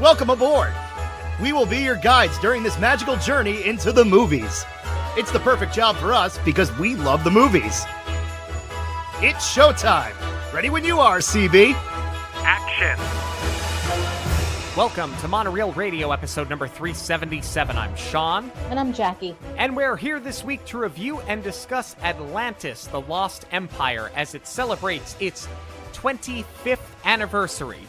Welcome aboard! We will be your guides during this magical journey into the movies. It's the perfect job for us because we love the movies. It's showtime! Ready when you are, CB! Action! Welcome to Monoreel Radio, episode number 377. I'm Sean. And I'm Jackie. And we're here this week to review and discuss Atlantis The Lost Empire as it celebrates its 25th anniversary.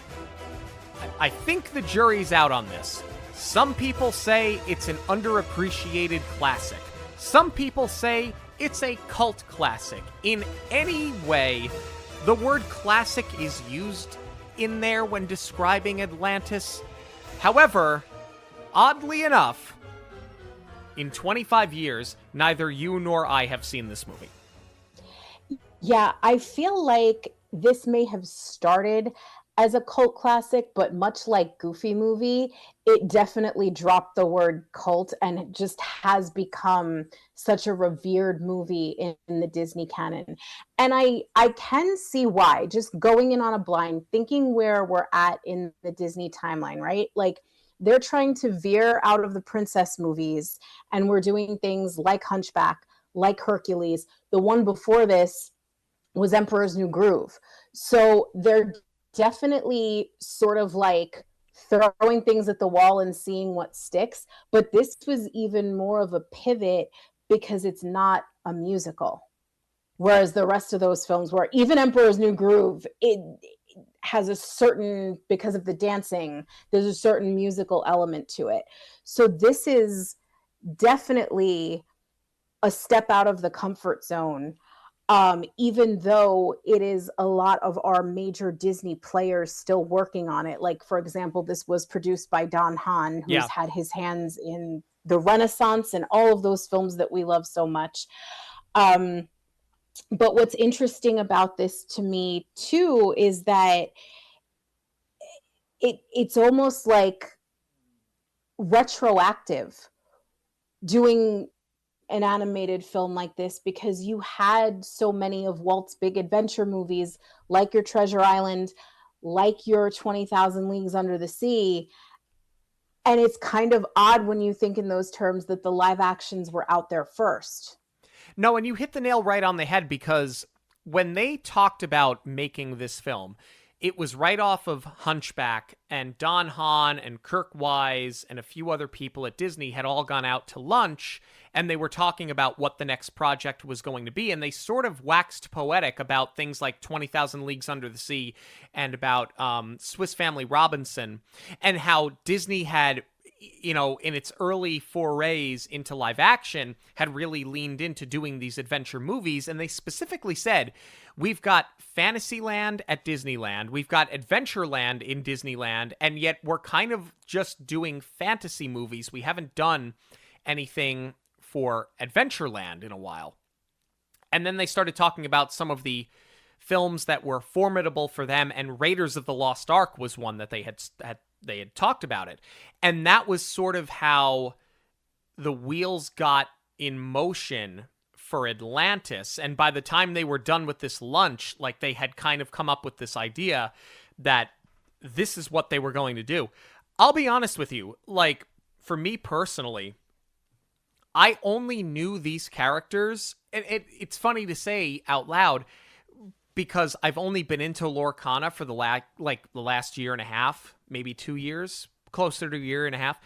I think the jury's out on this. Some people say it's an underappreciated classic. Some people say it's a cult classic. In any way, the word classic is used in there when describing Atlantis. However, oddly enough, in 25 years, neither you nor I have seen this movie. Yeah, I feel like this may have started as a cult classic, but much like Goofy Movie, it definitely dropped the word cult and it just has become such a revered movie in the Disney canon. And I can see why, just going in on a blind, thinking where we're at in the Disney timeline, right? Like, they're trying to veer out of the princess movies and we're doing things like Hunchback, like Hercules. The one before this was Emperor's New Groove. So they're definitely sort of like throwing things at the wall and seeing what sticks. But this was even more of a pivot because it's not a musical. Whereas the rest of those films were, even Emperor's New Groove, it has a certain, because of the dancing, there's a certain musical element to it. So this is definitely a step out of the comfort zone. Even though it is a lot of our major Disney players still working on it. Like, for example, this was produced by Don Hahn, who's had his hands in the Renaissance and all of those films that we love so much. But what's interesting about this to me, too, is that it's almost like retroactive doing an animated film like this, because you had so many of Walt's big adventure movies, like your Treasure Island, like your 20,000 Leagues Under the Sea. And it's kind of odd when you think in those terms that the live actions were out there first. No, and you hit the nail right on the head, because when they talked about making this film, it was right off of Hunchback, and Don Hahn and Kirk Wise and a few other people at Disney had all gone out to lunch, and they were talking about what the next project was going to be, and they sort of waxed poetic about things like 20,000 Leagues Under the Sea and about Swiss Family Robinson, and how Disney had, you know, in its early forays into live action, had really leaned into doing these adventure movies. And they specifically said, we've got Fantasyland at Disneyland, we've got Adventureland in Disneyland, and yet we're kind of just doing fantasy movies. We haven't done anything for Adventureland in a while. And then they started talking about some of the films that were formidable for them, and Raiders of the Lost Ark was one that they had talked about it. And that was sort of how the wheels got in motion for Atlantis. And by the time they were done with this lunch, like, they had kind of come up with this idea that this is what they were going to do. I'll be honest with you, like, for me personally, I only knew these characters, and it's funny to say out loud, because I've only been into Lorcana for the last year and a half, maybe 2 years, closer to a year and a half.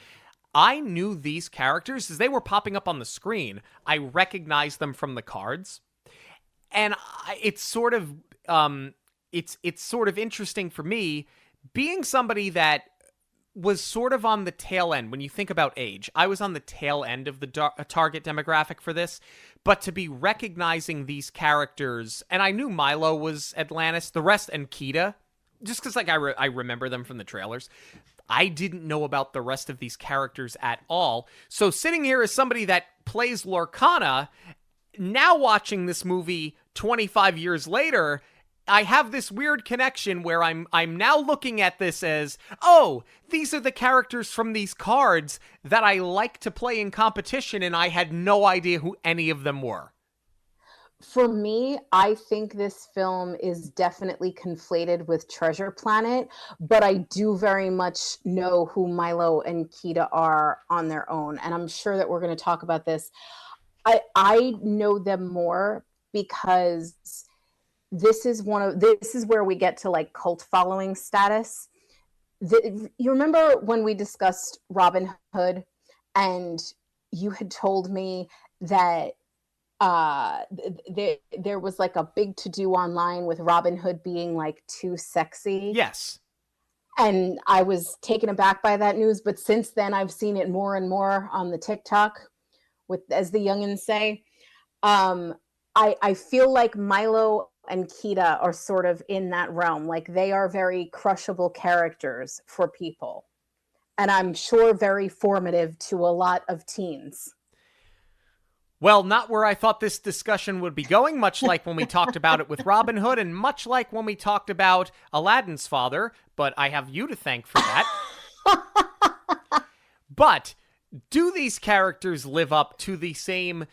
I knew these characters as they were popping up on the screen. I recognized them from the cards, and it's sort of it's sort of interesting for me, being somebody that was sort of on the tail end. When you think about age, I was on the tail end of the target demographic for this, but to be recognizing these characters, and I knew Milo was Atlantis, the rest, and Kida, just because like I remember them from the trailers. I didn't know about the rest of these characters at all. So sitting here as somebody that plays Lorcana, now watching this movie 25 years later, I have this weird connection where I'm now looking at this as, oh, these are the characters from these cards that I like to play in competition, and I had no idea who any of them were. For me, I think this film is definitely conflated with Treasure Planet, but I do very much know who Milo and Kita are on their own. And I'm sure that we're going to talk about this. I know them more because this is where we get to like cult following status. You remember when we discussed Robin Hood and you had told me that there was like a big to-do online with Robin Hood being like too sexy. Yes. And I was taken aback by that news, but since then I've seen it more and more on the TikTok, with, as the youngins say. I feel like Milo and Kita are sort of in that realm. Like they are very crushable characters for people. And I'm sure very formative to a lot of teens. Well, not where I thought this discussion would be going, much like when we talked about it with Robin Hood, and much like when we talked about Aladdin's father, but I have you to thank for that. But do these characters live up to the same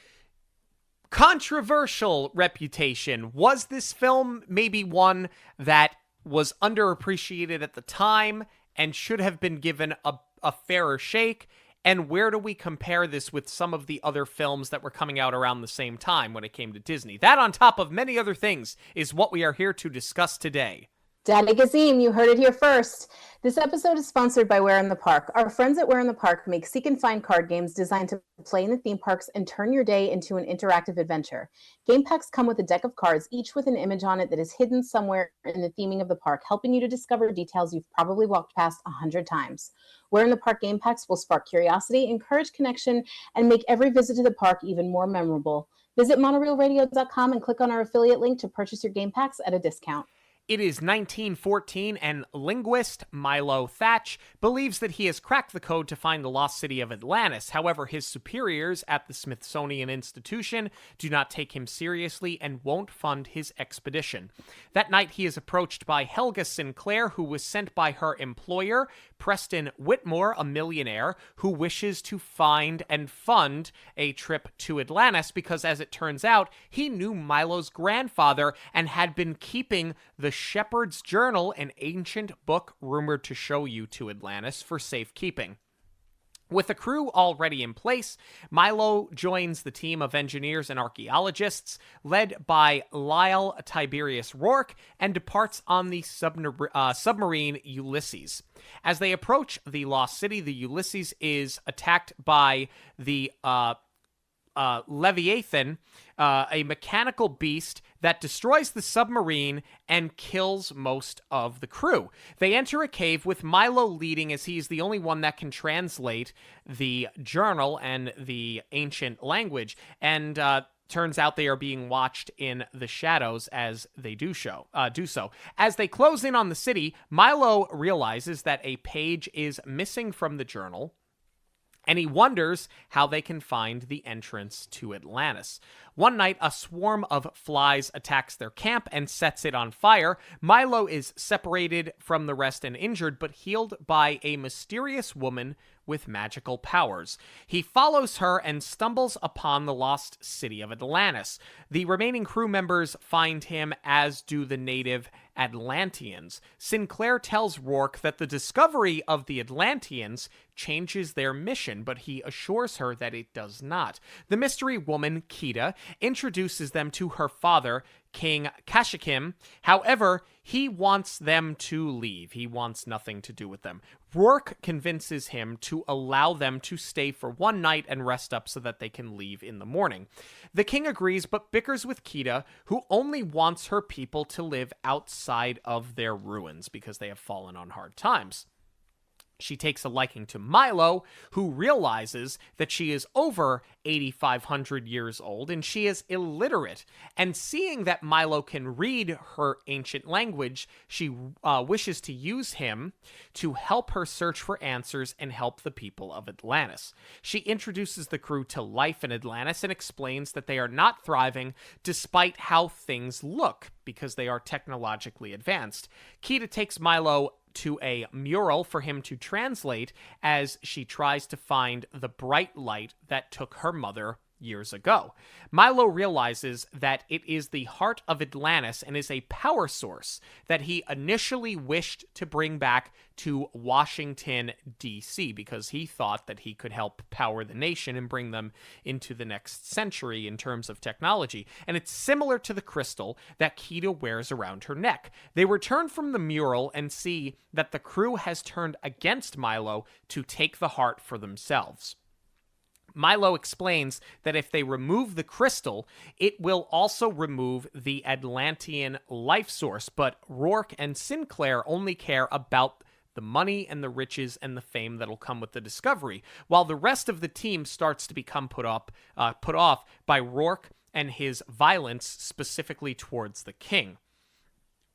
controversial reputation? Was this film maybe one that was underappreciated at the time and should have been given a fairer shake? And where do we compare this with some of the other films that were coming out around the same time when it came to Disney? That, on top of many other things, is what we are here to discuss today. Daddy Gazim, you heard it here first. This episode is sponsored by Where in the Park. Our friends at Where in the Park make seek and find card games designed to play in the theme parks and turn your day into an interactive adventure. Game packs come with a deck of cards, each with an image on it that is hidden somewhere in the theming of the park, helping you to discover details you've probably walked past 100 times. Where in the Park game packs will spark curiosity, encourage connection, and make every visit to the park even more memorable. Visit monoreelradio.com and click on our affiliate link to purchase your game packs at a discount. It is 1914, and linguist Milo Thatch believes that he has cracked the code to find the lost city of Atlantis. However, his superiors at the Smithsonian Institution do not take him seriously and won't fund his expedition. That night, he is approached by Helga Sinclair, who was sent by her employer, Preston Whitmore, a millionaire, who wishes to find and fund a trip to Atlantis because, as it turns out, he knew Milo's grandfather and had been keeping the Shepherd's Journal, an ancient book rumored to show you to Atlantis, for safekeeping. With a crew already in place, Milo joins the team of engineers and archaeologists led by Lyle Tiberius Rourke and departs on the submarine Ulysses. As they approach the lost city, the Ulysses is attacked by the Leviathan, a mechanical beast that destroys the submarine and kills most of the crew. They enter a cave with Milo leading, as he's the only one that can translate the journal and the ancient language, and turns out they are being watched in the shadows as they do so. As they close in on the city, Milo realizes that a page is missing from the journal, and he wonders how they can find the entrance to Atlantis. One night, a swarm of flies attacks their camp and sets it on fire. Milo is separated from the rest and injured, but healed by a mysterious woman with magical powers. He follows her and stumbles upon the lost city of Atlantis. The remaining crew members find him, as do the native Atlanteans. Sinclair tells Rourke that the discovery of the Atlanteans changes their mission, but he assures her that it does not. The mystery woman, Kita, introduces them to her father, King Kashakim. However, he wants them to leave. He wants nothing to do with them. Rourke convinces him to allow them to stay for one night and rest up so that they can leave in the morning. The king agrees, but bickers with Kita, who only wants her people to live outside of their ruins because they have fallen on hard times. She takes a liking to Milo, who realizes that she is over 8,500 years old and she is illiterate. And seeing that Milo can read her ancient language, she wishes to use him to help her search for answers and help the people of Atlantis. She introduces the crew to life in Atlantis and explains that they are not thriving despite how things look because they are technologically advanced. Kita takes Milo to a mural for him to translate as she tries to find the bright light that took her mother years ago. Milo realizes that it is the heart of Atlantis and is a power source that he initially wished to bring back to Washington, D.C., because he thought that he could help power the nation and bring them into the next century in terms of technology. And it's similar to the crystal that Kida wears around her neck. They return from the mural and see that the crew has turned against Milo to take the heart for themselves. Milo explains that if they remove the crystal, it will also remove the Atlantean life source, but Rourke and Sinclair only care about the money and the riches and the fame that'll come with the discovery, while the rest of the team starts to become put off by Rourke and his violence, specifically towards the king.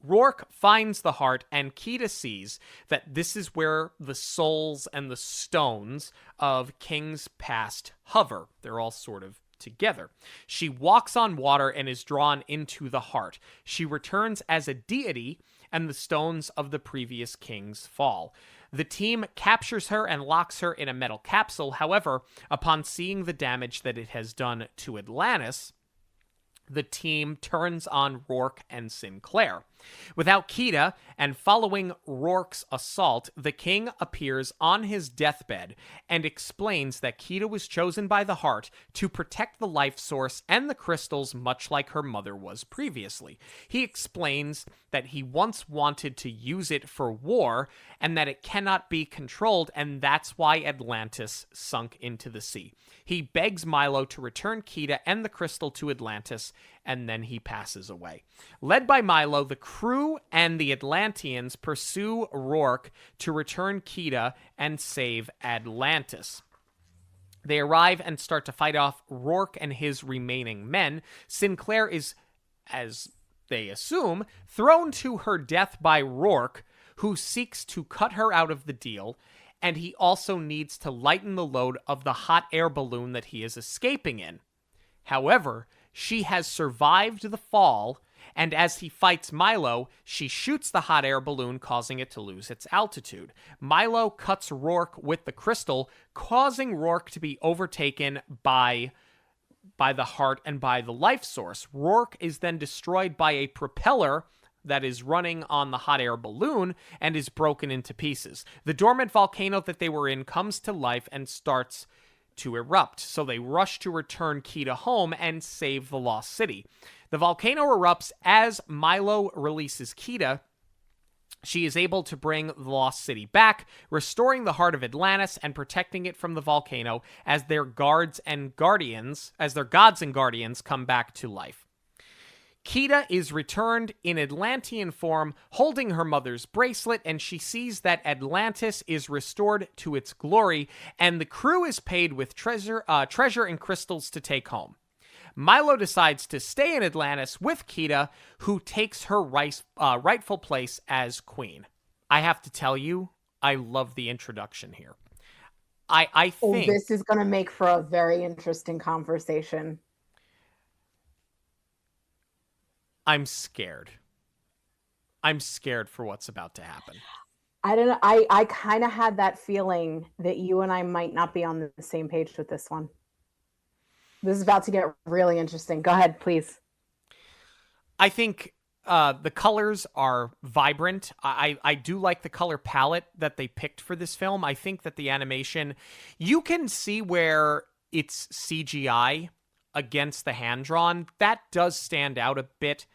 Rourke finds the heart, and Kida sees that this is where the souls and the stones of kings past hover. They're all sort of together. She walks on water and is drawn into the heart. She returns as a deity, and the stones of the previous kings fall. The team captures her and locks her in a metal capsule. However, upon seeing the damage that it has done to Atlantis, the team turns on Rourke and Sinclair. Without Kida, and following Rourke's assault, the king appears on his deathbed and explains that Kida was chosen by the heart to protect the life source and the crystals, much like her mother was previously. He explains that he once wanted to use it for war and that it cannot be controlled, and that's why Atlantis sunk into the sea. He begs Milo to return Kida and the crystal to Atlantis, and then he passes away. Led by Milo, the crew and the Atlanteans pursue Rourke to return Kida and save Atlantis. They arrive and start to fight off Rourke and his remaining men. Sinclair is, as they assume, thrown to her death by Rourke, who seeks to cut her out of the deal, and he also needs to lighten the load of the hot air balloon that he is escaping in. However, she has survived the fall, and as he fights Milo, she shoots the hot air balloon, causing it to lose its altitude. Milo cuts Rourke with the crystal, causing Rourke to be overtaken by the heart and by the life source. Rourke is then destroyed by a propeller that is running on the hot air balloon and is broken into pieces. The dormant volcano that they were in comes to life and starts to erupt, so they rush to return Kida home and save the lost city. The volcano erupts as Milo releases Kida. She is able to bring the lost city back, restoring the heart of Atlantis and protecting it from the volcano as their gods and guardians come back to life. Kida is returned in Atlantean form, holding her mother's bracelet, and she sees that Atlantis is restored to its glory, and the crew is paid with treasure and crystals to take home. Milo decides to stay in Atlantis with Kida, who takes her rightful place as queen. I have to tell you, I love the introduction here. I think this is going to make for a very interesting conversation. I'm scared. I'm scared for what's about to happen. I don't know. I kind of had that feeling that you and I might not be on the same page with this one. This is about to get really interesting. Go ahead, please. I think the colors are vibrant. I do like the color palette that they picked for this film. I think that the animation, you can see where it's CGI against the hand-drawn. That does stand out a bit,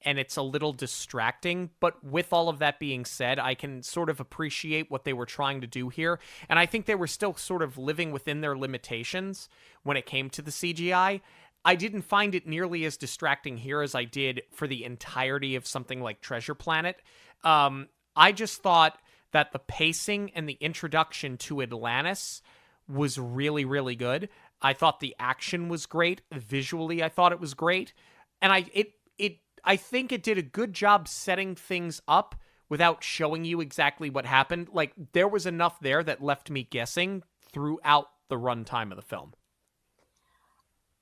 and it's a little distracting, but with all of that being said, I can sort of appreciate what they were trying to do here, and I think they were still sort of living within their limitations when it came to the CGI. I didn't find it nearly as distracting here as I did for the entirety of something like Treasure Planet. I just thought that the pacing and the introduction to Atlantis was really, really good. I thought the action was great. Visually, I thought it was great. And I think it did a good job setting things up without showing you exactly what happened. Like, there was enough there that left me guessing throughout the runtime of the film.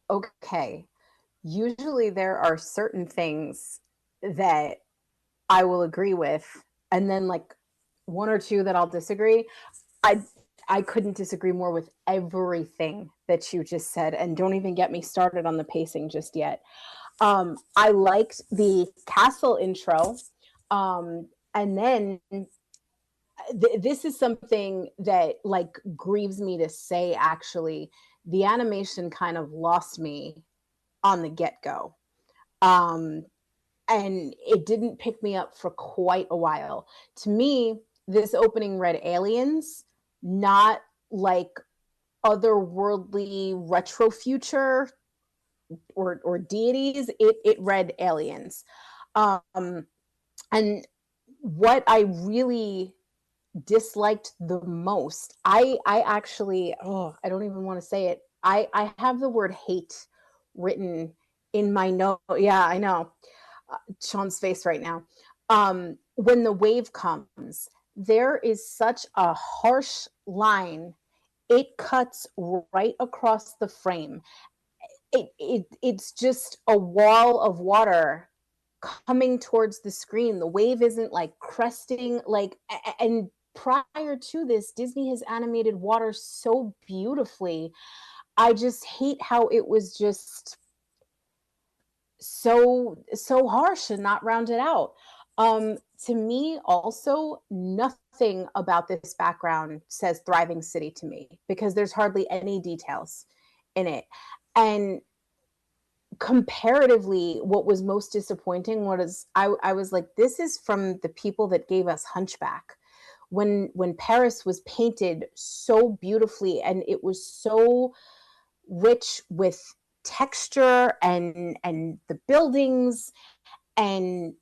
Okay. Usually there are certain things that I will agree with, and then like one or two that I'll disagree. I couldn't disagree more with everything that you just said, and don't even get me started on the pacing just yet. I liked the castle intro. And then this is something that like grieves me to say, actually. The animation kind of lost me on the get-go. Um, and it didn't pick me up for quite a while. To me, this opening read aliens, not like otherworldly retro future or deities. It read aliens. Um, and what I really disliked the most, I actually, oh, I don't even want to say it. I have the word hate written in my note. Yeah, I know. Sean's face right now. When the wave comes, there is such a harsh line. It cuts right across the frame. It's just a wall of water coming towards the screen. The wave isn't like cresting, like, and prior to this, Disney has animated water so beautifully. I just hate how it was just so harsh and not rounded out. To me, also, nothing about this background says thriving city to me, because there's hardly any details in it. And comparatively, what was most disappointing was I was like, this is from the people that gave us Hunchback. When Paris was painted so beautifully, and it was so rich with texture and the buildings and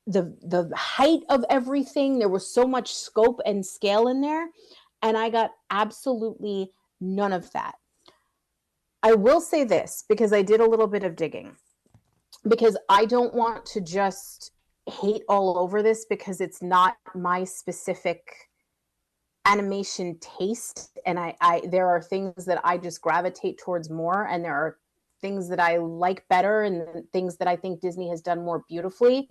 the height of everything. There was so much scope and scale in there, and I got absolutely none of that. I will say this, because I did a little bit of digging, because I don't want to just hate all over this because it's not my specific animation taste, and I there are things that I just gravitate towards more, and there are things that I like better, and things that I think Disney has done more beautifully.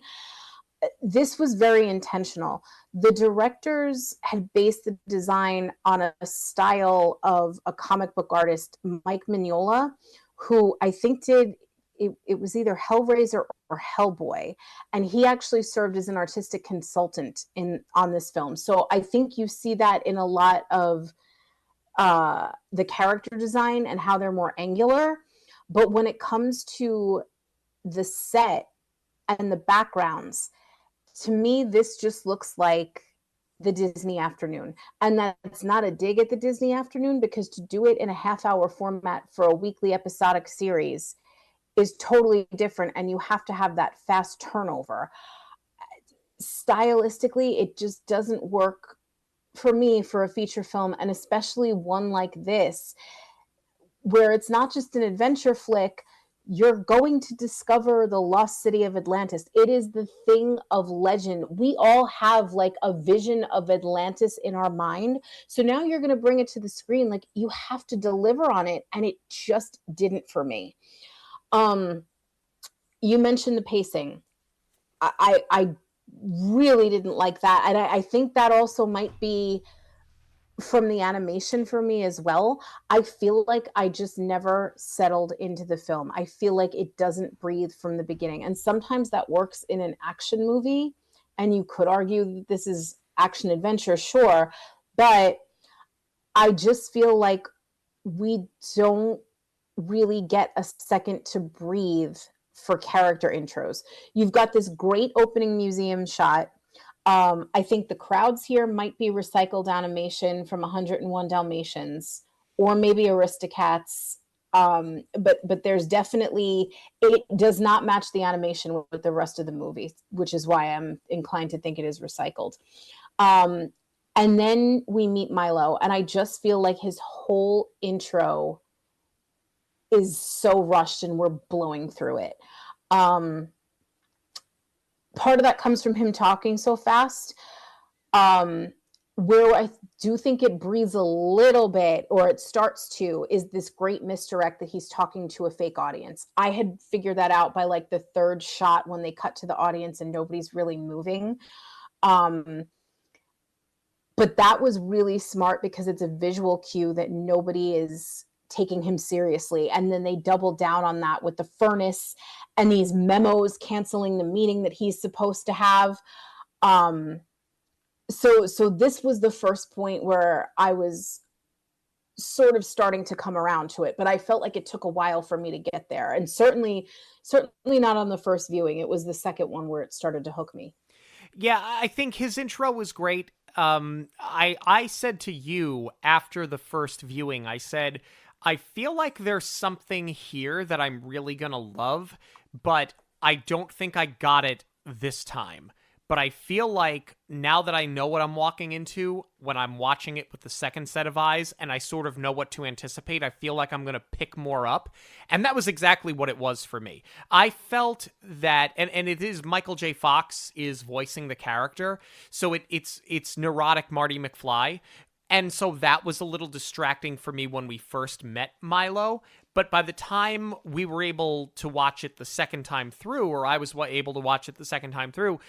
This was very intentional. The directors had based the design on a style of a comic book artist, Mike Mignola, who I think did, it was either Hellraiser or Hellboy, and he actually served as an artistic consultant on this film. So I think you see that in a lot of the character design and how they're more angular. But when it comes to the set and the backgrounds, to me, this just looks like the Disney afternoon. And that's not a dig at the Disney afternoon, because to do it in a half-hour format for a weekly episodic series is totally different, and you have to have that fast turnover. Stylistically, it just doesn't work for me for a feature film, and especially one like this, where it's not just an adventure flick. You're going to discover the lost city of Atlantis. It is the thing of legend. We all have like a vision of Atlantis in our mind. So now you're going to bring it to the screen. Like, you have to deliver on it. And it just didn't for me. You mentioned the pacing. I really didn't like that. And I think that also might be from the animation for me as well. I feel like I just never settled into the film. I feel like it doesn't breathe from the beginning. And sometimes that works in an action movie. And you could argue that this is action adventure, sure. But I just feel like we don't really get a second to breathe for character intros. You've got this great opening museum shot. I think the crowds here might be recycled animation from 101 Dalmatians, or maybe Aristocats. But there's definitely, it does not match the animation with the rest of the movie, which is why I'm inclined to think it is recycled. And then we meet Milo, and I just feel like his whole intro is so rushed, and we're blowing through it. Part of that comes from him talking so fast. Where I do think it breathes a little bit, or it starts to, is this great misdirect that he's talking to a fake audience. I had figured that out by like the third shot, when they cut to the audience and nobody's really moving. But But that was really smart because it's a visual cue that nobody is taking him seriously. And then they doubled down on that with the furnace and these memos canceling the meeting that he's supposed to have. So this was the first point where I was sort of starting to come around to it, but I felt like it took a while for me to get there. And certainly not on the first viewing. It was the second one where it started to hook me. Yeah, I think his intro was great. I said to you after the first viewing, I said, I feel like there's something here that I'm really gonna love, but I don't think I got it this time. But I feel like now that I know what I'm walking into, when I'm watching it with the second set of eyes, and I sort of know what to anticipate, I feel like I'm going to pick more up. And that was exactly what it was for me. I felt that, and it is Michael J. Fox is voicing the character, so it's neurotic Marty McFly. And so that was a little distracting for me when we first met Milo. But by the time we were able to watch it the second time through, or I was able to watch it the second time through,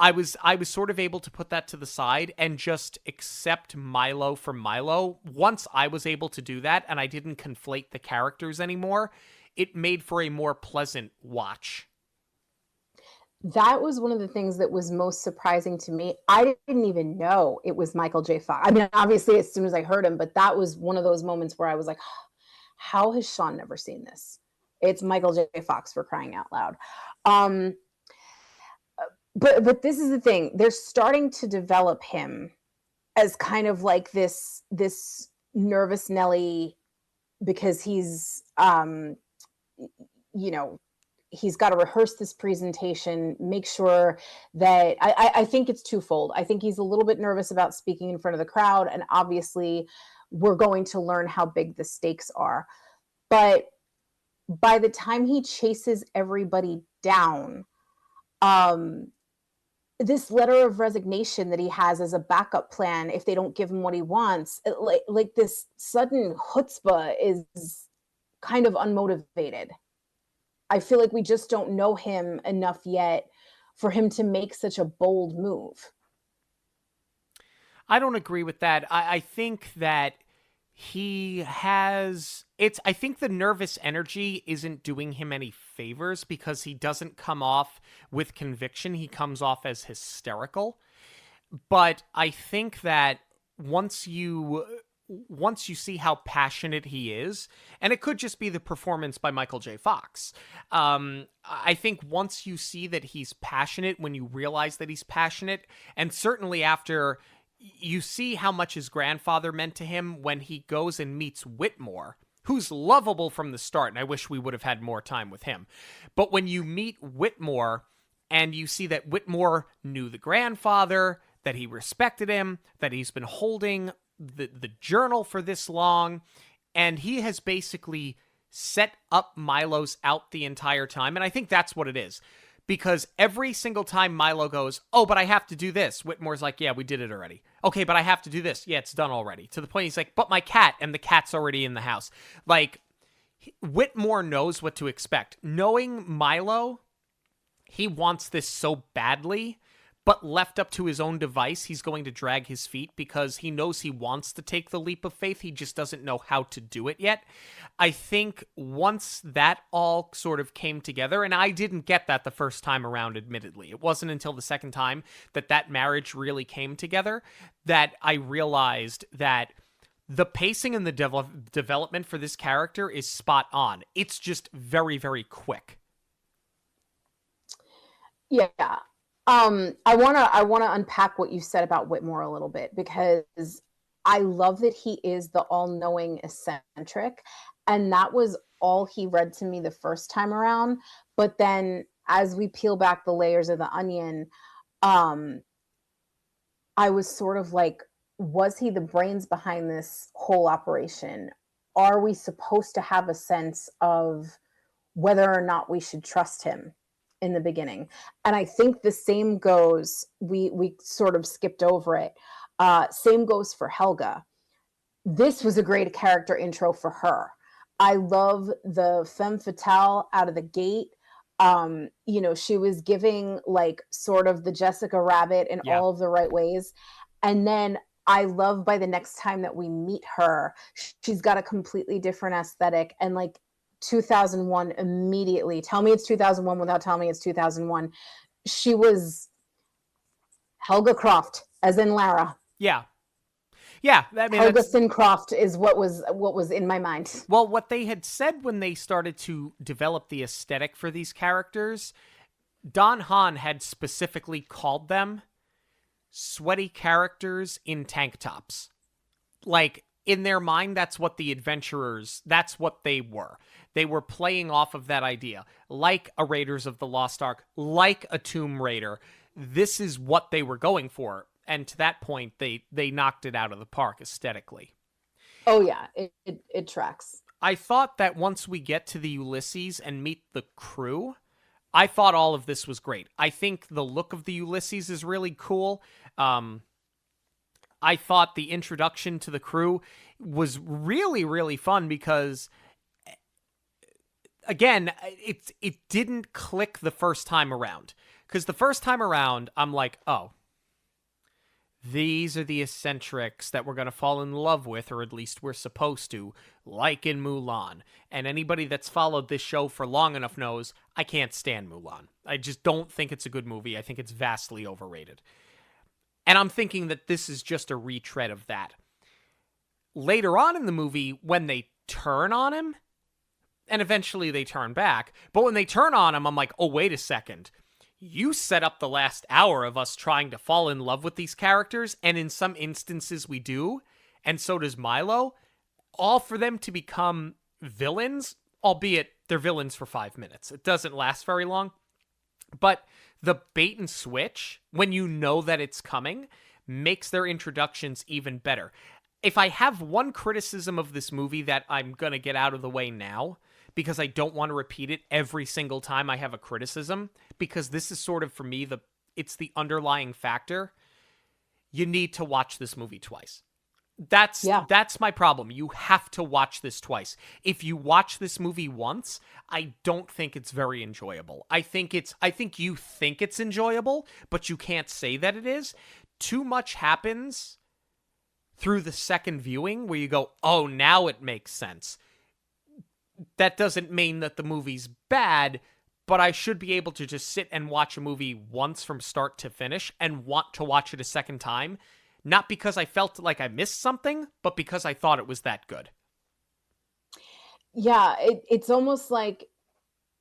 I was sort of able to put that to the side and just accept Milo for Milo. Once I was able to do that and I didn't conflate the characters anymore, it made for a more pleasant watch. That was one of the things that was most surprising to me. I didn't even know it was Michael J. Fox. I mean, obviously, as soon as I heard him, but that was one of those moments where I was like, how has Sean never seen this? It's Michael J. Fox, for crying out loud. But this is the thing. They're starting to develop him as kind of like this nervous Nelly, because he's he's got to rehearse this presentation, make sure that I think it's twofold. I think he's a little bit nervous about speaking in front of the crowd, and obviously we're going to learn how big the stakes are. But by the time he chases everybody down, this letter of resignation that he has as a backup plan if they don't give him what he wants, like this sudden chutzpah is kind of unmotivated. I feel like we just don't know him enough yet for him to make such a bold move. I don't agree with that. I think that I think the nervous energy isn't doing him any favors because he doesn't come off with conviction. He comes off as hysterical. But I think that once you see how passionate he is, and it could just be the performance by Michael J. Fox. I think once you see that he's passionate, when you realize that he's passionate, and certainly after you see how much his grandfather meant to him when he goes and meets Whitmore, who's lovable from the start, and I wish we would have had more time with him. But when you meet Whitmore and you see that Whitmore knew the grandfather, that he respected him, that he's been holding the journal for this long, and he has basically set up Milo's out the entire time, and I think that's what it is. Because every single time Milo goes, oh, but I have to do this, Whitmore's like, yeah, we did it already. Okay, but I have to do this. Yeah, it's done already. To the point he's like, but my cat, and the cat's already in the house. Like, Whitmore knows what to expect. Knowing Milo, he wants this so badly, but left up to his own device, he's going to drag his feet because he knows he wants to take the leap of faith. He just doesn't know how to do it yet. I think once that all sort of came together, and I didn't get that the first time around, admittedly. It wasn't until the second time that marriage really came together that I realized that the pacing and the development for this character is spot on. It's just very, very quick. Yeah. I wanna unpack what you said about Whitmore a little bit, because I love that he is the all-knowing eccentric, and that was all he read to me the first time around. But then as we peel back the layers of the onion, I was sort of like, was he the brains behind this whole operation? Are we supposed to have a sense of whether or not we should trust him in the beginning? And I think the same goes, we sort of skipped over it. Same goes for Helga. This was a great character intro for her. I love the femme fatale out of the gate. She was giving like sort of the Jessica Rabbit in all of the right ways. And then I love by the next time that we meet her, she's got a completely different aesthetic. And like 2001 immediately, tell me it's 2001 without telling me it's 2001. She was Helga Croft, as in Lara. Yeah. Yeah, I mean, Helga Croft is what was in my mind. Well, what they had said when they started to develop the aesthetic for these characters, Don Hahn had specifically called them sweaty characters in tank tops. Like, in their mind, that's what the adventurers, that's what they were. They were playing off of that idea. Like a Raiders of the Lost Ark, like a Tomb Raider. This is what they were going for. And to that point, they knocked it out of the park aesthetically. Oh, yeah. It tracks. I thought that once we get to the Ulysses and meet the crew, I thought all of this was great. I think the look of the Ulysses is really cool. I thought the introduction to the crew was really, really fun because, again, it didn't click the first time around. Because the first time around, I'm like, oh, these are the eccentrics that we're going to fall in love with, or at least we're supposed to, like in Mulan. And anybody that's followed this show for long enough knows I can't stand Mulan. I just don't think it's a good movie. I think it's vastly overrated. And I'm thinking that this is just a retread of that. Later on in the movie, when they turn on him, and eventually they turn back, but when they turn on him, I'm like, oh, wait a second. You set up the last hour of us trying to fall in love with these characters, and in some instances we do, and so does Milo, all for them to become villains, albeit they're villains for 5 minutes. It doesn't last very long. But the bait and switch, when you know that it's coming, makes their introductions even better. If I have one criticism of this movie that I'm going to get out of the way now, because I don't want to repeat it every single time I have a criticism, because this is sort of, for me, it's the underlying factor. You need to watch this movie twice. That's my problem. You have to watch this twice. If you watch this movie once, I don't think it's very enjoyable. I think you think it's enjoyable, but you can't say that it is. Too much happens through the second viewing where you go, oh, now it makes sense. That doesn't mean that the movie's bad, but I should be able to just sit and watch a movie once from start to finish and want to watch it a second time. Not because I felt like I missed something, but because I thought it was that good. Yeah, it's almost like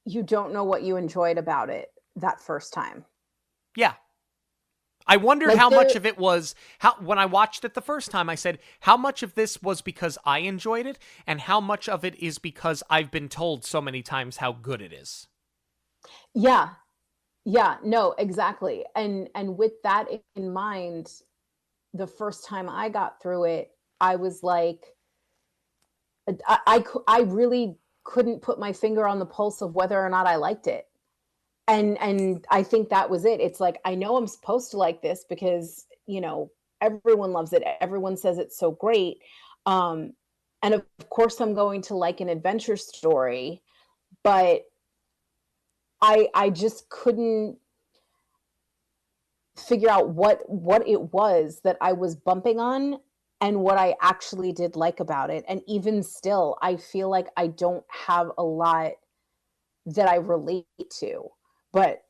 you don't know what you enjoyed about it that first time. Yeah. I wondered how much of it was, when I watched it the first time, I said, how much of this was because I enjoyed it, and how much of it is because I've been told so many times how good it is? Yeah. Yeah, no, exactly. And with that in mind, the first time I got through it, I was like, I really couldn't put my finger on the pulse of whether or not I liked it. And I think that was it. It's like, I know I'm supposed to like this because, everyone loves it. Everyone says it's so great. And of course I'm going to like an adventure story, but I just couldn't figure out what it was that I was bumping on and what I actually did like about it. And even still, I feel like I don't have a lot that I relate to. But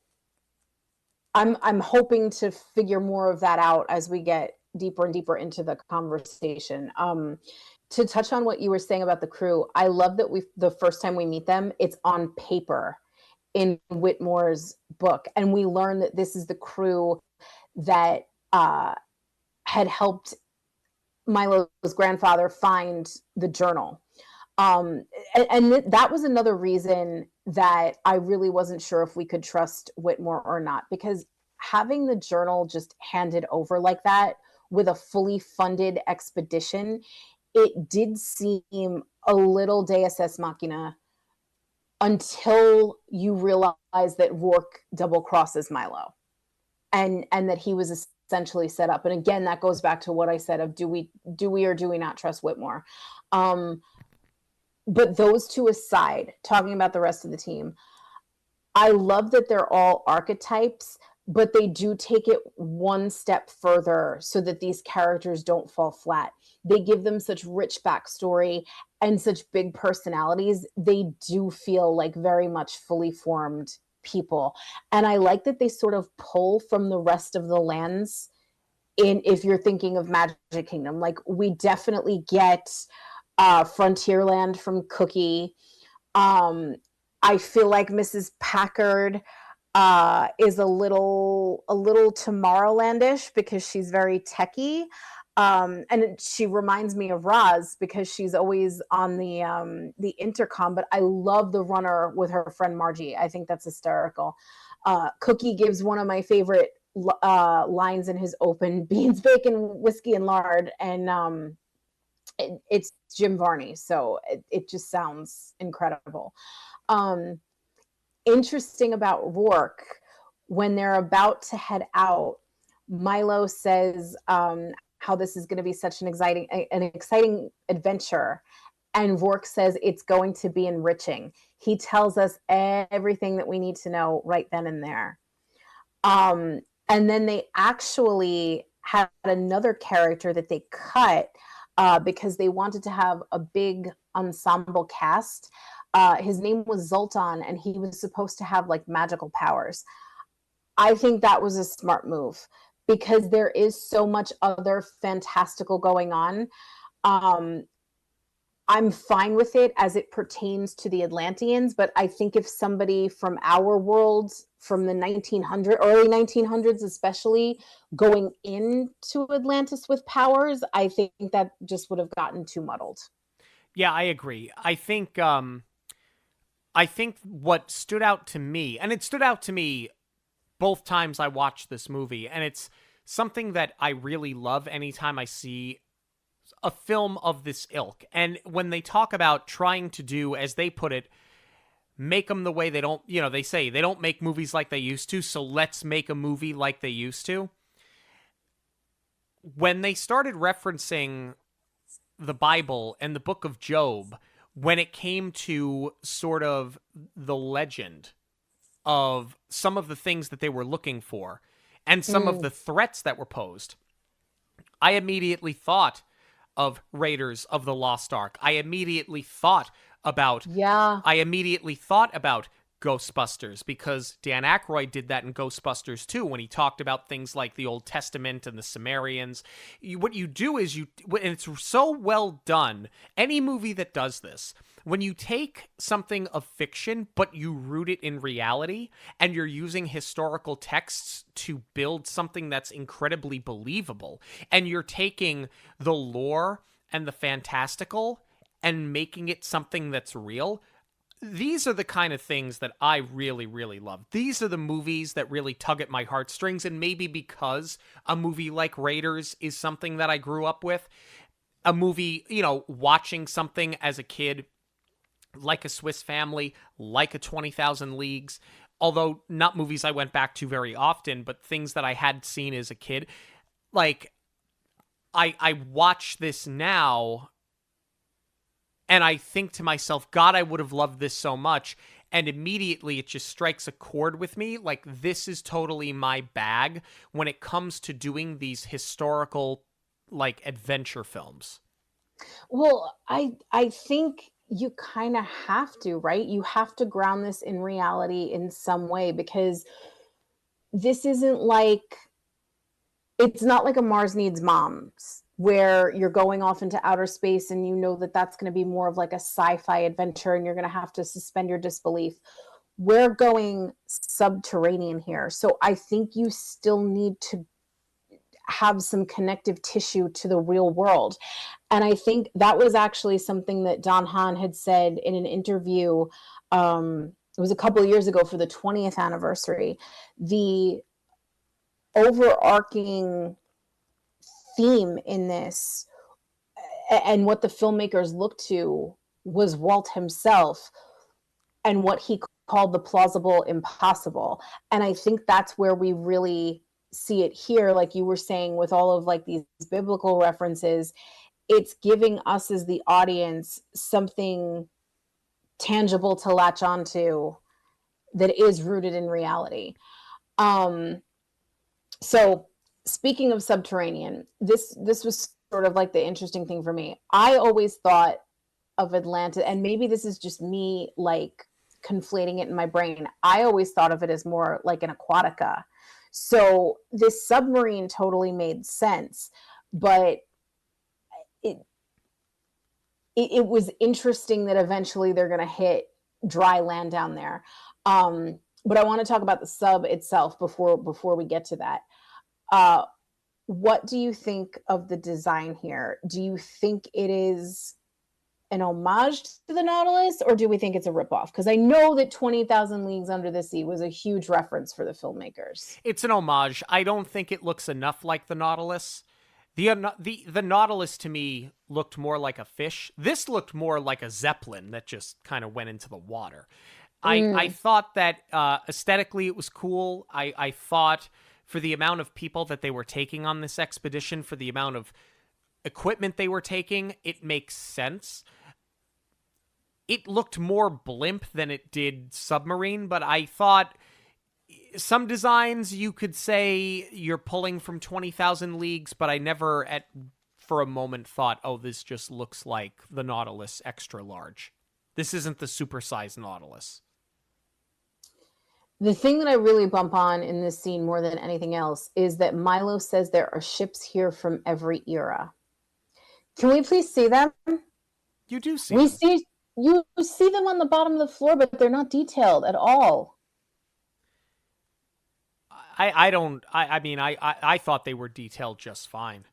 I'm hoping to figure more of that out as we get deeper and deeper into the conversation. To touch on what you were saying about the crew, I love that the first time we meet them, it's on paper in Whitmore's book, and we learn that this is the crew that had helped Milo's grandfather find the journal. And that was another reason that I really wasn't sure if we could trust Whitmore or not, because having the journal just handed over like that with a fully funded expedition, it did seem a little Deus Ex Machina until you realize that Rourke double crosses Milo and that he was essentially set up. And again, that goes back to what I said of do we or do we not trust Whitmore? But those two aside, talking about the rest of the team, I love that they're all archetypes, but they do take it one step further so that these characters don't fall flat. They give them such rich backstory and such big personalities. They do feel like very much fully formed people. And I like that they sort of pull from the rest of the lands in, if you're thinking of Magic Kingdom. Like, we definitely get Frontierland from Cookie. I feel like Mrs. Packard is a little Tomorrowlandish because she's very techie. And she reminds me of Roz because she's always on the intercom. But I love the runner with her friend Margie. I think that's hysterical. Cookie gives one of my favorite lines in his open: beans, bacon, whiskey, and lard. And it's Jim Varney, so it just sounds incredible. Interesting about Rourke, when they're about to head out, Milo says how this is going to be such an exciting adventure, and Rourke says it's going to be enriching. He tells us everything that we need to know right then and there. And then they actually had another character that they cut because they wanted to have a big ensemble cast. His name was Zoltan, and he was supposed to have like magical powers. I think that was a smart move because there is so much other fantastical going on. I'm fine with it as it pertains to the Atlanteans, but I think if somebody from our world, from the early 1900s especially, going into Atlantis with powers, I think that just would have gotten too muddled. Yeah, I agree. I think what stood out to me, and it stood out to me both times I watched this movie, and it's something that I really love anytime I see a film of this ilk. And when they talk about trying to do, as they put it, make them the way they don't, they say they don't make movies like they used to, so let's make a movie like they used to. When they started referencing the Bible and the book of Job, when it came to sort of the legend of some of the things that they were looking for and some of the threats that were posed, I immediately thought of Raiders of the Lost Ark. I immediately thought about Ghostbusters, because Dan Aykroyd did that in Ghostbusters too, when he talked about things like the Old Testament and the Sumerians. What you do is and it's so well done, any movie that does this, when you take something of fiction, but you root it in reality, and you're using historical texts to build something that's incredibly believable, and you're taking the lore and the fantastical and making it something that's real, these are the kind of things that I really, really love. These are the movies that really tug at my heartstrings, and maybe because a movie like Raiders is something that I grew up with, a movie, watching something as a kid, like A Swiss Family, like a 20,000 Leagues, although not movies I went back to very often, but things that I had seen as a kid. Like, I watch this now, and I think to myself, God, I would have loved this so much. And immediately it just strikes a chord with me. Like, this is totally my bag when it comes to doing these historical, like, adventure films. Well, I think you kind of have to, right? You have to ground this in reality in some way, because this isn't like, it's not like a Mars Needs Moms, where you're going off into outer space and you know that that's going to be more of like a sci-fi adventure and you're going to have to suspend your disbelief. We're going subterranean here. So I think you still need to have some connective tissue to the real world. And I think that was actually something that Don Hahn had said in an interview. It was a couple of years ago for the 20th anniversary. The overarching theme in this, and what the filmmakers looked to, was Walt himself and what he called the plausible impossible. And I think that's where we really see it here, like you were saying, with all of like these biblical references. It's giving us as the audience something tangible to latch onto that is rooted in reality. So speaking of subterranean, this was sort of like the interesting thing for me. I always thought of Atlanta, and maybe this is just me like conflating it in my brain. I always thought of it as more like an aquatica. So this submarine totally made sense, but it it was interesting that eventually they're going to hit dry land down there. But I want to talk about the sub itself before we get to that. Uh, what do you think of the design here? Do you think it is an homage to the Nautilus, or do we think it's a ripoff? Because I know that 20,000 Leagues Under the Sea was a huge reference for the filmmakers. It's an homage. I don't think it looks enough like the Nautilus. The Nautilus to me looked more like a fish. This looked more like a Zeppelin that just kind of went into the water. I thought that aesthetically it was cool. I thought for the amount of people that they were taking on this expedition, for the amount of equipment they were taking, it makes sense. It looked more blimp than it did submarine, but I thought some designs you could say you're pulling from 20,000 Leagues, but I never for a moment thought, oh, this just looks like the Nautilus extra large. This isn't the supersized Nautilus. The thing that I really bump on in this scene more than anything else is that Milo says there are ships here from every era. Can we please see them? You do see them. You see them on the bottom of the floor, but they're not detailed at all. I thought they were detailed just fine.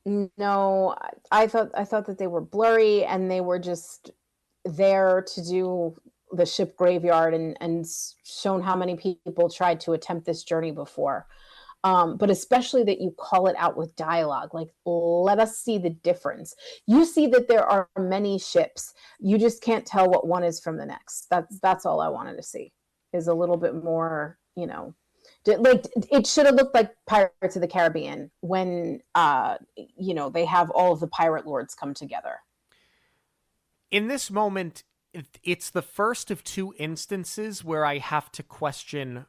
No, I thought that they were blurry and they were just there to do the ship graveyard and shown how many people tried to attempt this journey before. But especially that you call it out with dialogue, like, let us see the difference. You see that there are many ships. You just can't tell what one is from the next. That's all I wanted to see, is a little bit more, like it should have looked like Pirates of the Caribbean when, they have all of the pirate lords come together. In this moment, it's the first of two instances where I have to question,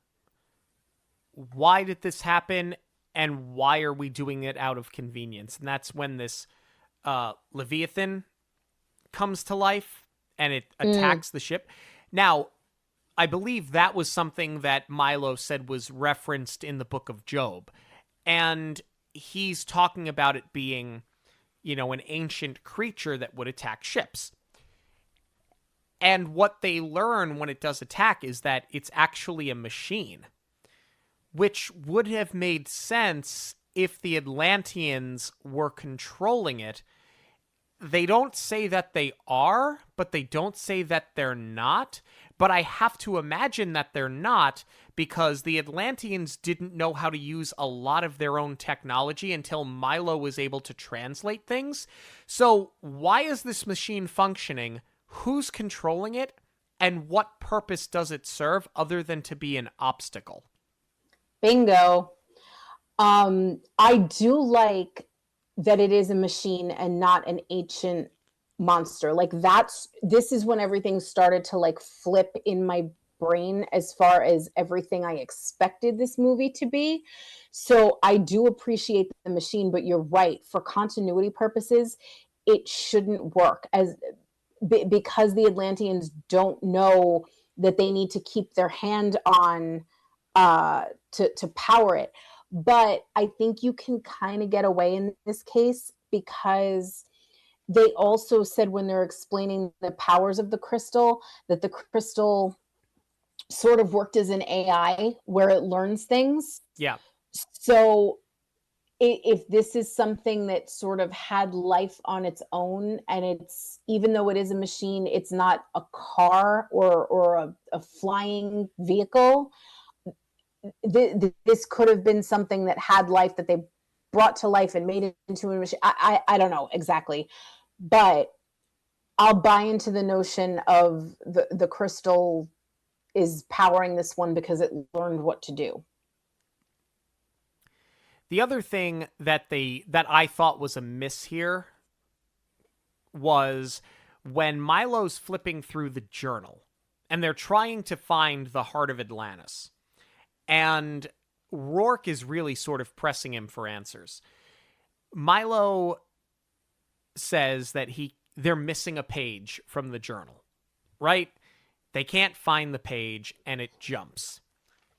why did this happen and why are we doing it out of convenience? And that's when this Leviathan comes to life and it attacks the ship. Now, I believe that was something that Milo said was referenced in the book of Job. And he's talking about it being, an ancient creature that would attack ships. And what they learn when it does attack is that it's actually a machine, which would have made sense if the Atlanteans were controlling it. They don't say that they are, but they don't say that they're not. But I have to imagine that they're not, because the Atlanteans didn't know how to use a lot of their own technology until Milo was able to translate things. So why is this machine functioning? Who's controlling it? And what purpose does it serve other than to be an obstacle? Bingo. I do like that it is a machine and not an ancient monster. Like this is when everything started to like flip in my brain as far as everything I expected this movie to be. So I do appreciate the machine, but you're right. For continuity purposes, it shouldn't work because the Atlanteans don't know that they need to keep their hand on to power it. But I think you can kind of get away in this case because they also said when they're explaining the powers of the crystal that the crystal sort of worked as an AI where it learns things. Yeah. So if this is something that sort of had life on its own, and it's, even though it is a machine, it's not a car or a flying vehicle, this could have been something that had life that they brought to life and made it into a machine. I don't know exactly, but I'll buy into the notion of the crystal is powering this one because it learned what to do. The other thing that I thought was a miss here was when Milo's flipping through the journal and they're trying to find the heart of Atlantis. And Rourke is really sort of pressing him for answers. Milo says that they're missing a page from the journal, right? They can't find the page, and it jumps.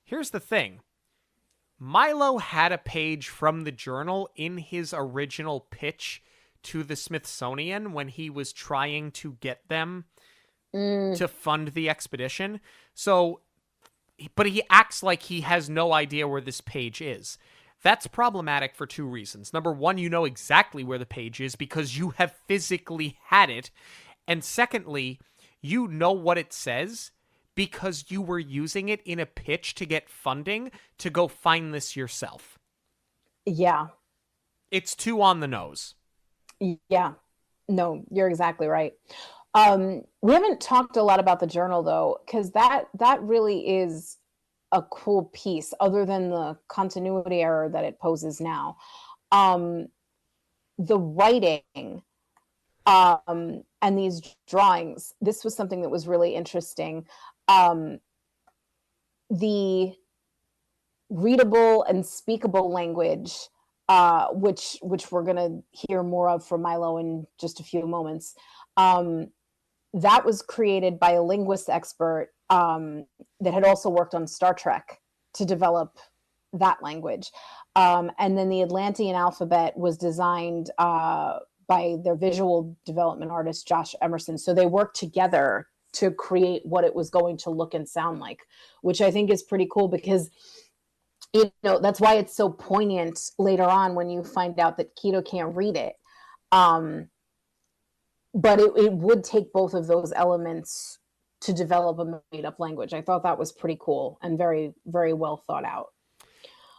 Here's the thing. Milo had a page from the journal in his original pitch to the Smithsonian when he was trying to get them to fund the expedition. So, but he acts like he has no idea where this page is. That's problematic for two reasons. Number one, you know exactly where the page is because you have physically had it. And secondly, you know what it says because you were using it in a pitch to get funding to go find this yourself. Yeah. It's too on the nose. Yeah. No, you're exactly right. We haven't talked a lot about the journal, though, because that really is a cool piece, other than the continuity error that it poses now. The writing and these drawings, this was something that was really interesting. The readable and speakable language, which we're going to hear more of from Milo in just a few moments, that was created by a linguist expert that had also worked on Star Trek to develop that language. And then the Atlantean alphabet was designed by their visual development artist, Josh Emerson. So they worked together to create what it was going to look and sound like, which I think is pretty cool because, you know, that's why it's so poignant later on when you find out that Keto can't read it. But it would take both of those elements to develop a made-up language. I thought that was pretty cool and very, very well thought out.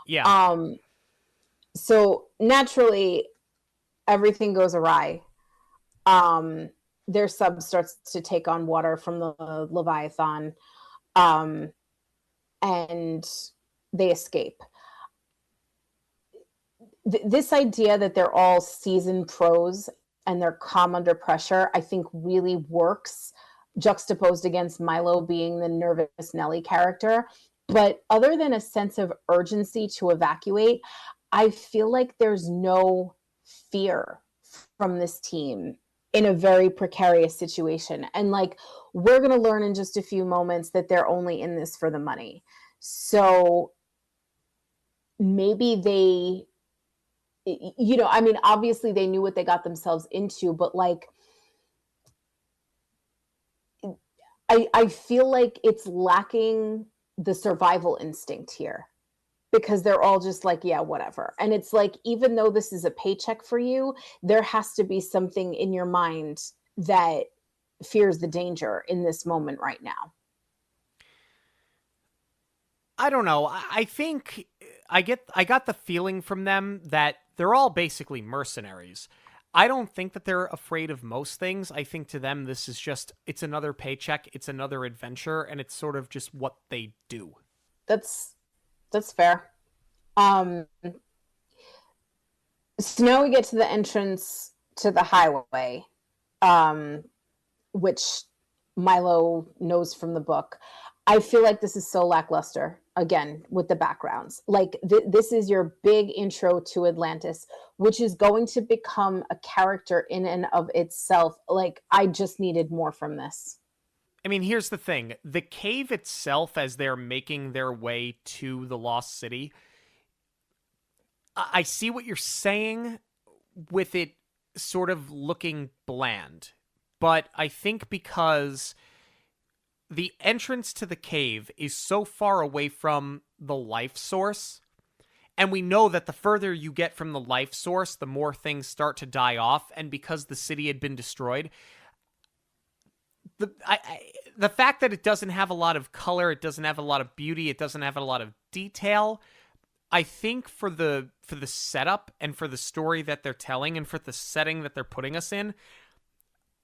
Yeah. So naturally, everything goes awry. Their sub starts to take on water from the Leviathan, and they escape. This idea that they're all seasoned pros and they're calm under pressure, I think really works, juxtaposed against Milo being the nervous Nelly character. But other than a sense of urgency to evacuate, I feel like there's no fear from this team in a very precarious situation. And like, we're going to learn in just a few moments that they're only in this for the money. So maybe they, you know, I mean, obviously they knew what they got themselves into, but like, I feel like it's lacking the survival instinct here because they're all just like, yeah, whatever. And it's like, even though this is a paycheck for you, there has to be something in your mind that fears the danger in this moment right now. I don't know. I think I got the feeling from them that they're all basically mercenaries. I don't think that they're afraid of most things. I think to them, this is just, it's another paycheck, it's another adventure, and it's sort of just what they do. That's fair. So now we get to the entrance to the highway, which Milo knows from the book. I feel like this is so lackluster, again, with the backgrounds. Like, this is your big intro to Atlantis, which is going to become a character in and of itself. Like, I just needed more from this. I mean, here's the thing. The cave itself, as they're making their way to the Lost City, I see what you're saying with it sort of looking bland. But I think because the entrance to the cave is so far away from the life source, and we know that the further you get from the life source, the more things start to die off, and because the city had been destroyed, the fact that it doesn't have a lot of color, it doesn't have a lot of beauty, it doesn't have a lot of detail, I think for the setup and for the story that they're telling and for the setting that they're putting us in,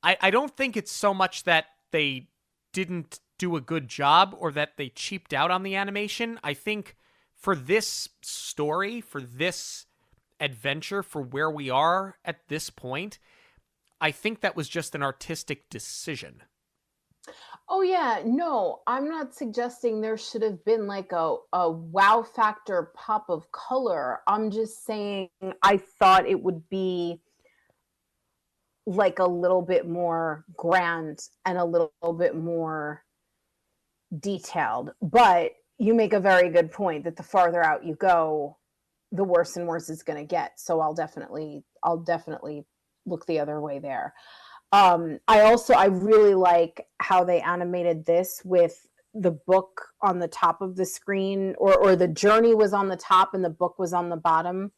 I don't think it's so much that they didn't do a good job or that they cheaped out on the animation. I think for this story, for this adventure, for where we are at this point, I think that was just an artistic decision. Oh yeah, no, I'm not suggesting there should have been like a wow factor pop of color. I'm just saying I thought it would be like a little bit more grand and a little bit more detailed. But you make a very good point that the farther out you go, the worse and worse it's going to get. So I'll definitely look the other way there. I really like how they animated this with the book on the top of the screen, or the journey was on the top and the book was on the bottom.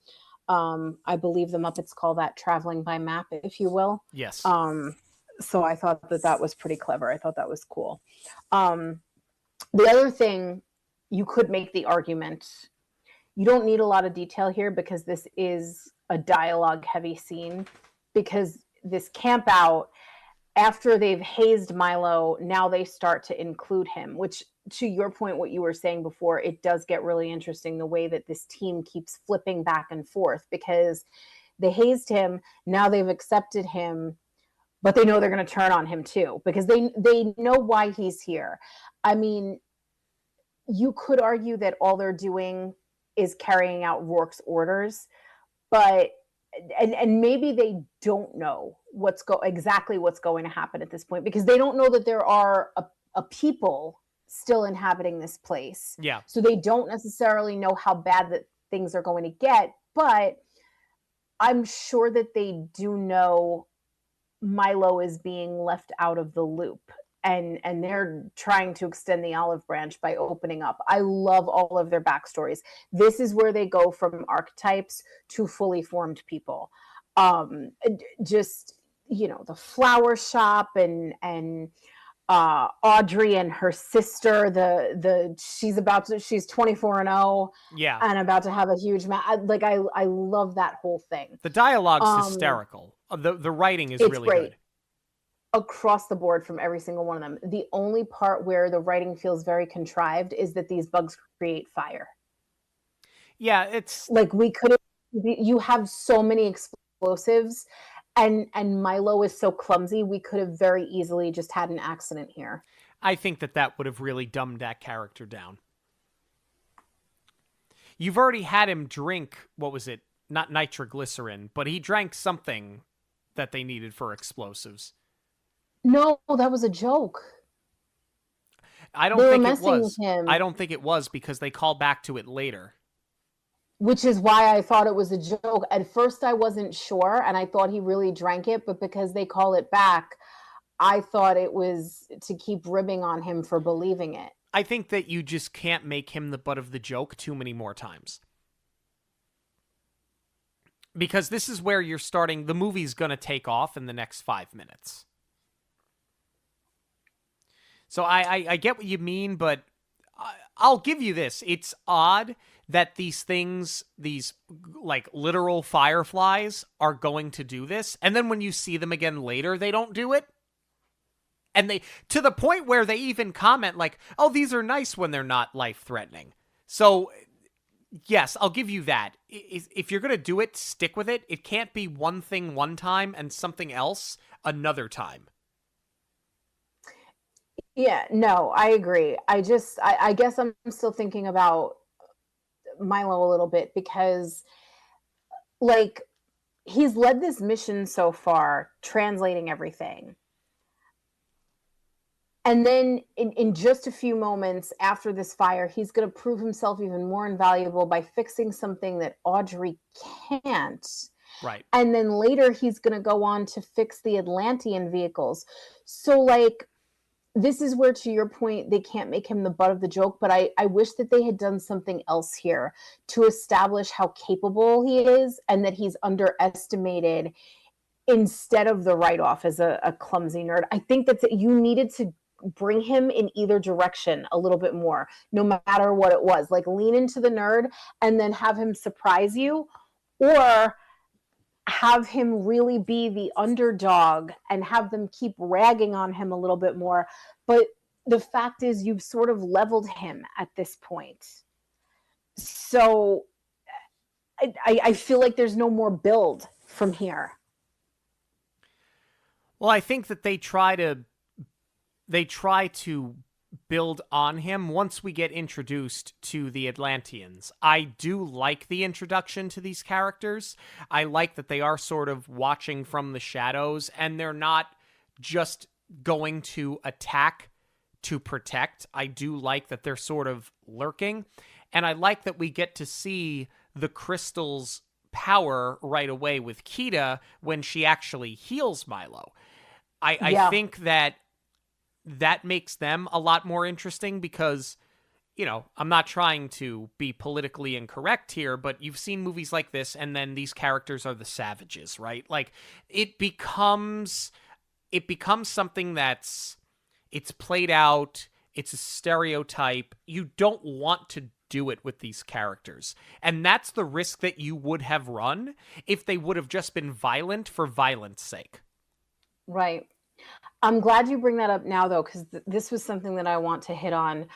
I believe the Muppets call that traveling by map, if you will. Yes. So I thought that was pretty clever. I thought that was cool. The other thing, you could make the argument, you don't need a lot of detail here because this is a dialogue heavy scene, because this camp out, after they've hazed Milo, now they start to include him, which, to your point, what you were saying before, it does get really interesting the way that this team keeps flipping back and forth, because they hazed him, now they've accepted him, but they know they're going to turn on him too, because they know why he's here. I mean, you could argue that all they're doing is carrying out Rourke's orders, but and maybe they don't know exactly what's going to happen at this point, because they don't know that there are a people still inhabiting this place. Yeah. So they don't necessarily know how bad that things are going to get, but I'm sure that they do know Milo is being left out of the loop. And they're trying to extend the olive branch by opening up. I love all of their backstories. This is where they go from archetypes to fully formed people. Just, the flower shop and Audrey and her sister, she's 24-0. Yeah. And about to have a huge I love that whole thing. The dialogue's hysterical. The writing is really great. Good. Across the board from every single one of them. The only part where the writing feels very contrived is that these bugs create fire. Yeah, it's like you have so many explosives, and Milo is so clumsy, we could have very easily just had an accident here. I think that would have really dumbed that character down. You've already had him drink, what was it? Not nitroglycerin, but he drank something that they needed for explosives. No, that was a joke. I don't think it was. I don't think it was, because they call back to it later. Which is why I thought it was a joke. At first I wasn't sure, and I thought he really drank it, but because they call it back, I thought it was to keep ribbing on him for believing it. I think that you just can't make him the butt of the joke too many more times. Because this is where you're starting, the movie's going to take off in the next 5 minutes. So I get what you mean, but I'll give you this. It's odd that these things, these like literal fireflies, are going to do this. And then when you see them again later, they don't do it. And they, to the point where they even comment like, oh, these are nice when they're not life-threatening. So yes, I'll give you that. If you're going to do it, stick with it. It can't be one thing one time and something else another time. Yeah, no, I agree. I guess I'm still thinking about Milo a little bit, because like he's led this mission so far, translating everything. And then in just a few moments after this fire, he's going to prove himself even more invaluable by fixing something that Audrey can't. Right. And then later he's going to go on to fix the Atlantean vehicles. So like, this is where, to your point, they can't make him the butt of the joke, but I wish that they had done something else here to establish how capable he is and that he's underestimated instead of the write-off as a clumsy nerd. I think that you needed to bring him in either direction a little bit more, no matter what it was. Like, lean into the nerd and then have him surprise you, or have him really be the underdog and have them keep ragging on him a little bit more. But the fact is, you've sort of leveled him at this point. So I feel like there's no more build from here. Well, I think that they try to they try to build on him once we get introduced to the Atlanteans. I do like the introduction to these characters. I like that they are sort of watching from the shadows, and they're not just going to attack to protect. I do like that they're sort of lurking, and I like that we get to see the crystal's power right away with Kita when she actually heals Milo. I think that makes them a lot more interesting because, you know, I'm not trying to be politically incorrect here, but you've seen movies like this, and then these characters are the savages, right? Like, it becomes something it's played out, it's a stereotype. You don't want to do it with these characters. And that's the risk that you would have run if they would have just been violent for violence sake. Right. I'm glad you bring that up now, though, because this was something that I want to hit on.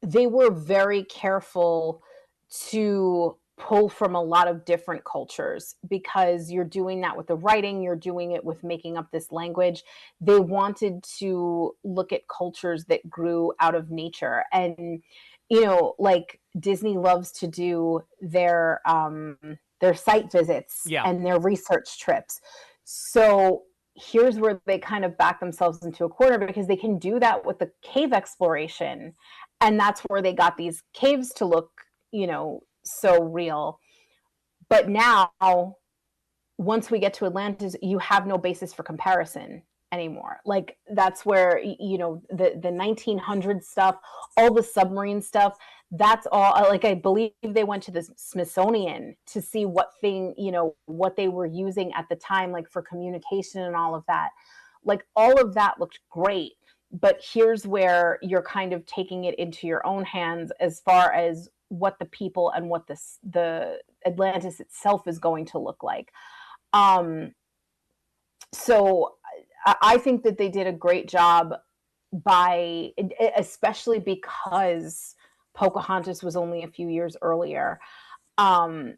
They were very careful to pull from a lot of different cultures because you're doing that with the writing, you're doing it with making up this language. They wanted to look at cultures that grew out of nature. And, you know, like Disney loves to do their site visits and their research trips. So here's where they kind of back themselves into a corner because they can do that with the cave exploration. And that's where they got these caves to look, you know, so real. But now, once we get to Atlantis, you have no basis for comparison anymore. Like, that's where, you know, the 1900s stuff, all the submarine stuff, that's all, like, I believe they went to the Smithsonian to see what they were using at the time, like for communication and all of that. Like, all of that looked great. But here's where you're kind of taking it into your own hands as far as what the people and what the Atlantis itself is going to look like. So I think that they did a great job especially because Pocahontas was only a few years earlier. You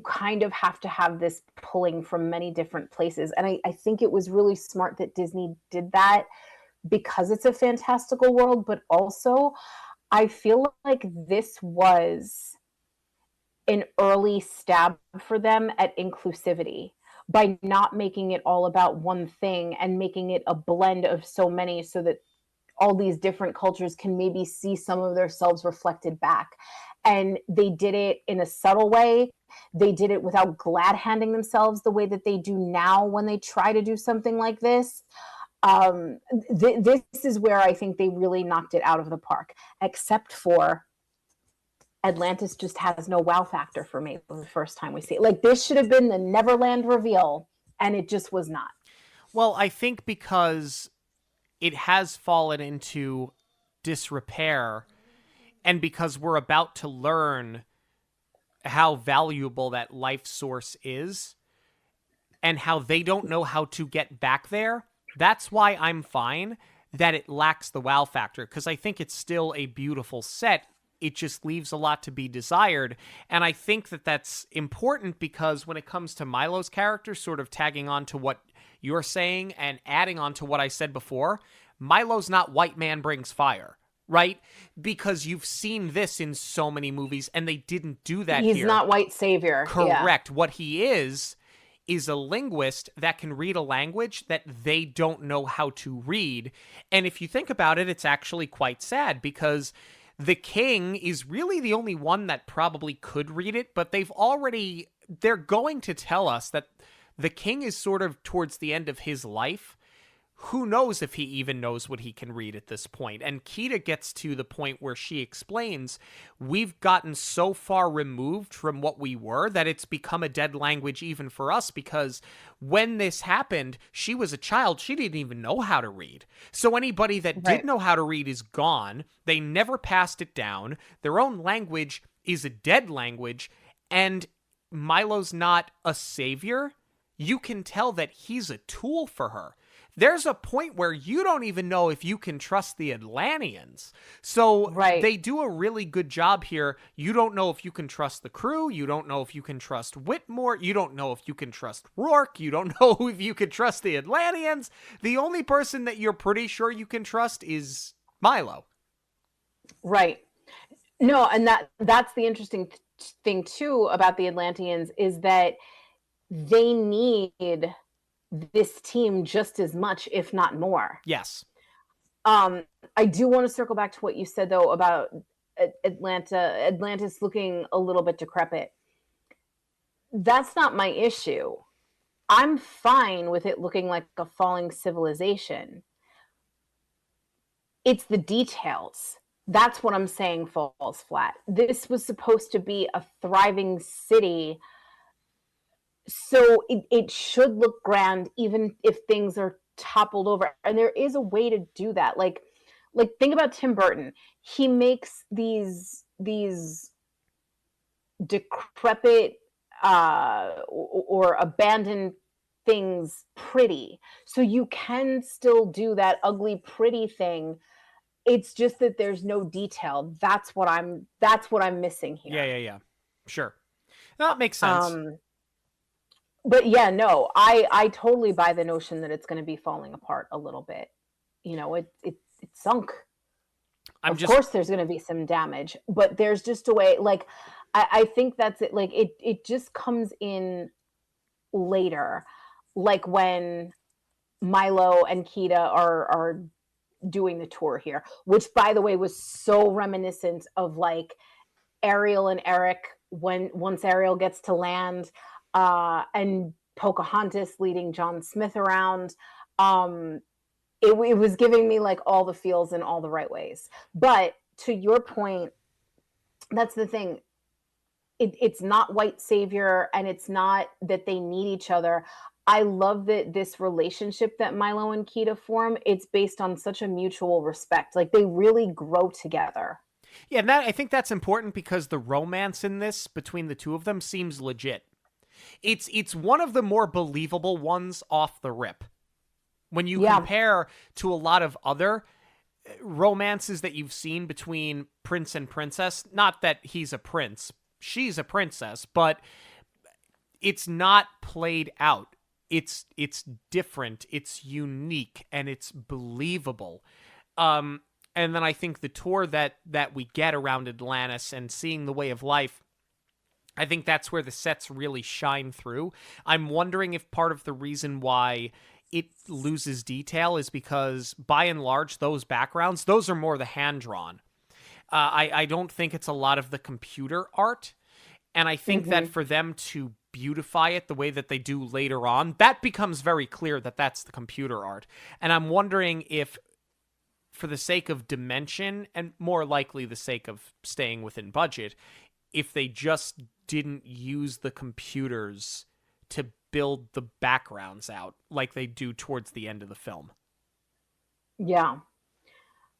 kind of have to have this pulling from many different places. And I think it was really smart that Disney did that because it's a fantastical world, but also I feel like this was an early stab for them at inclusivity by not making it all about one thing and making it a blend of so many so that all these different cultures can maybe see some of themselves reflected back. And they did it in a subtle way. They did it without glad handing themselves the way that they do now when they try to do something like this. This is where I think they really knocked it out of the park, except for Atlantis just has no wow factor for me the first time we see it. Like, this should have been the Neverland reveal, and it just was not. Well, I think because it has fallen into disrepair, and because we're about to learn how valuable that life source is, and how they don't know how to get back there, that's why I'm fine that it lacks the wow factor, because I think it's still a beautiful set. It just leaves a lot to be desired. And I think that that's important because when it comes to Milo's character, sort of tagging on to what you're saying and adding on to what I said before, Milo's not white man brings fire, right? Because you've seen this in so many movies and they didn't do that here. He's not white savior. Correct. Yeah. What he is a linguist that can read a language that they don't know how to read. And if you think about it, it's actually quite sad because the king is really the only one that probably could read it, but they're going to tell us that the king is sort of towards the end of his life. Who knows if he even knows what he can read at this point? And Kita gets to the point where she explains, we've gotten so far removed from what we were that it's become a dead language even for us, because when this happened, she was a child. She didn't even know how to read. So anybody that did know how to read is gone. They never passed it down. Their own language is a dead language, and Milo's not a savior. You can tell that he's a tool for her. there's a point where you don't even know if you can trust the Atlanteans. So they do a really good job here. You don't know if you can trust the crew. You don't know if you can trust Whitmore. You don't know if you can trust Rourke. You don't know if you can trust the Atlanteans. The only person that you're pretty sure you can trust is Milo. Right. No, and that's the interesting thing too about the Atlanteans is that they need this team just as much, if not more. Yes. I do want to circle back to what you said though about Atlantis looking a little bit decrepit. That's not my issue. I'm fine with it looking like a falling civilization. It's the details. That's what I'm saying falls flat. This was supposed to be a thriving city, so it should look grand even if things are toppled over. And there is a way to do that. Like think about Tim Burton. He makes these decrepit or abandoned things pretty. So you can still do that ugly pretty thing. It's just that there's no detail. That's what I'm missing here. Yeah. Sure. That makes sense. But yeah, no, I totally buy the notion that it's going to be falling apart a little bit. You know, it sunk. Of course there's going to be some damage, but there's just a way, like, I think that's it. Like it just comes in later, like when Milo and Kida are doing the tour here, which by the way was so reminiscent of like Ariel and Eric once Ariel gets to land, and Pocahontas leading John Smith around. It was giving me like all the feels in all the right ways. But to your point, that's the thing. It's not white savior, and it's not that they need each other. I love that this relationship that Milo and Kida form, it's based on such a mutual respect. Like they really grow together. Yeah, and I think that's important because the romance in this between the two of them seems legit. It's one of the more believable ones off the rip. When you compare to a lot of other romances that you've seen between prince and princess, not that he's a prince, she's a princess, but it's not played out. It's different, it's unique, and it's believable. And then I think the tour that we get around Atlantis and seeing the way of life, I think that's where the sets really shine through. I'm wondering if part of the reason why it loses detail is because, by and large, those backgrounds, those are more the hand-drawn. I don't think it's a lot of the computer art. And I think that for them to beautify it the way that they do later on, that becomes very clear that that's the computer art. And I'm wondering if, for the sake of dimension, and more likely the sake of staying within budget, if they just didn't use the computers to build the backgrounds out like they do towards the end of the film. Yeah.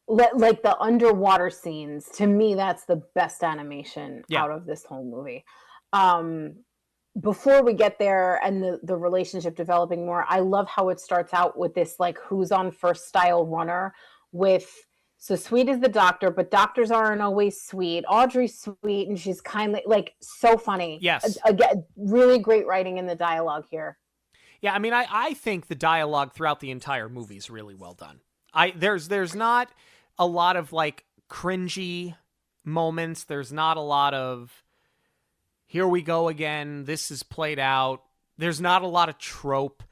Like the underwater scenes, to me, that's the best animation out of this whole movie. Before we get there and the relationship developing more, I love how it starts out with this like who's on first style runner with, so Sweet is the doctor, but doctors aren't always sweet. Audrey's sweet and she's kindly, like, so funny. Yes. Again, really great writing in the dialogue here. Yeah, I mean, I think the dialogue throughout the entire movie is really well done. There's not a lot of like cringy moments. There's not a lot of here we go again, this is played out. There's not a lot of trope.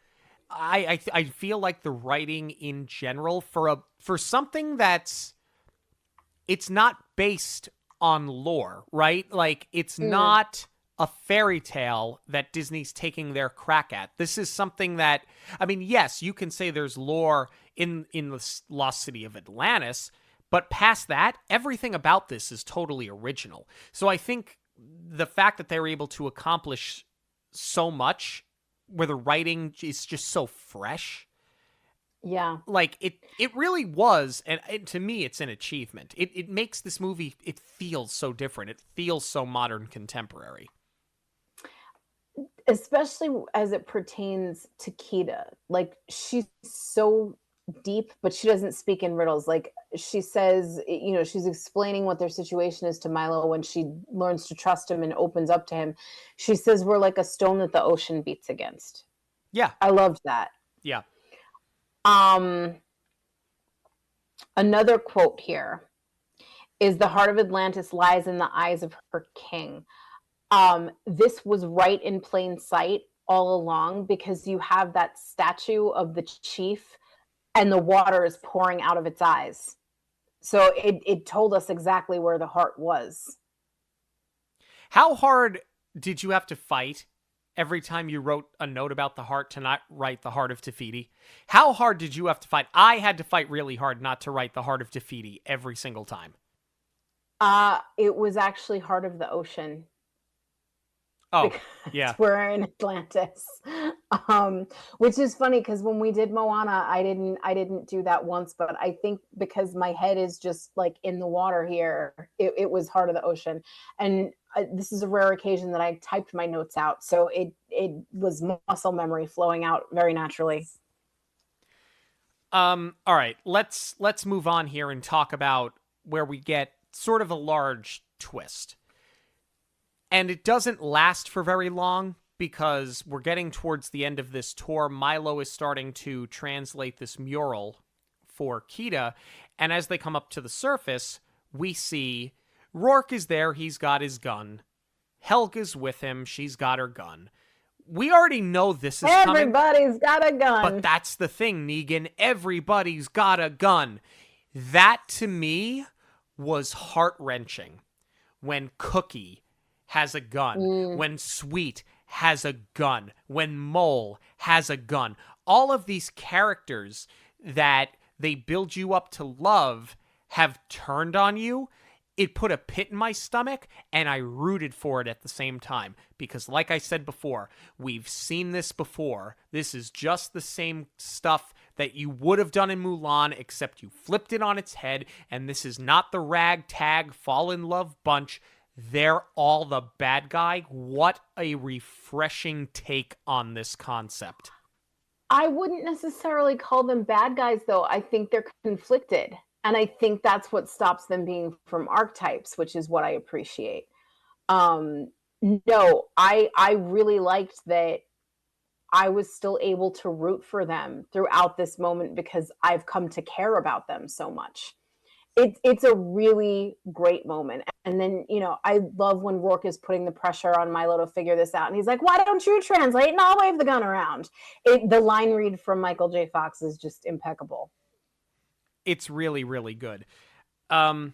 I feel like the writing in general for something that's, it's not based on lore, right? Like it's not a fairy tale that Disney's taking their crack at. This is something that, I mean, yes, you can say there's lore in the lost city of Atlantis, but past that, everything about this is totally original. So I think the fact that they were able to accomplish so much where the writing is just so fresh. Yeah. Like it really was. And to me, it's an achievement. It makes this movie, it feels so different. It feels so modern contemporary. especially as it pertains to Kita. Like, she's so deep, but she doesn't speak in riddles. Like, she says, she's explaining what their situation is to Milo when she learns to trust him and opens up to him. She says, we're like a stone that the ocean beats against. Yeah. I loved that. Yeah. Another quote here is, the heart of Atlantis lies in the eyes of her king. This was right in plain sight all along, because you have that statue of the chief and the water is pouring out of its eyes. So it told us exactly where the heart was. How hard did you have to fight every time you wrote a note about the heart to not write the heart of Te Fiti? How hard did you have to fight? I had to fight really hard not to write the heart of Te Fiti every single time. It was actually Heart of the Ocean. Oh, yeah. We're in Atlantis. Which is funny, because when we did Moana, I didn't do that once, but I think because my head is just like in the water here, it was Heart of the Ocean. And this is a rare occasion that I typed my notes out, so it was muscle memory flowing out very naturally. All right, let's move on here and talk about where we get sort of a large twist. And it doesn't last for very long, because we're getting towards the end of this tour. Milo is starting to translate this mural for Kita, and as they come up to the surface, we see Rourke is there, he's got his gun. Helga's with him, she's got her gun. We already know this is coming. Everybody's got a gun. But that's the thing, Negan. Everybody's got a gun. That, to me, was heart-wrenching. When Cookie has a gun, when Sweet has a gun, when Mole has a gun. All of these characters that they build you up to love have turned on you. It put a pit in my stomach, and I rooted for it at the same time. Because like I said before, we've seen this before. This is just the same stuff that you would have done in Mulan, except you flipped it on its head, and this is not the ragtag fall in love bunch. They're all the bad guy. What a refreshing take on this concept. I wouldn't necessarily call them bad guys, though. I think they're conflicted. And I think that's what stops them being from archetypes, which is what I appreciate. No, I really liked that I was still able to root for them throughout this moment, because I've come to care about them so much. It's a really great moment. And then, I love when Rourke is putting the pressure on Milo to figure this out. And he's like, why don't you translate? And I'll wave the gun around. The line read from Michael J. Fox is just impeccable. It's really, really good. And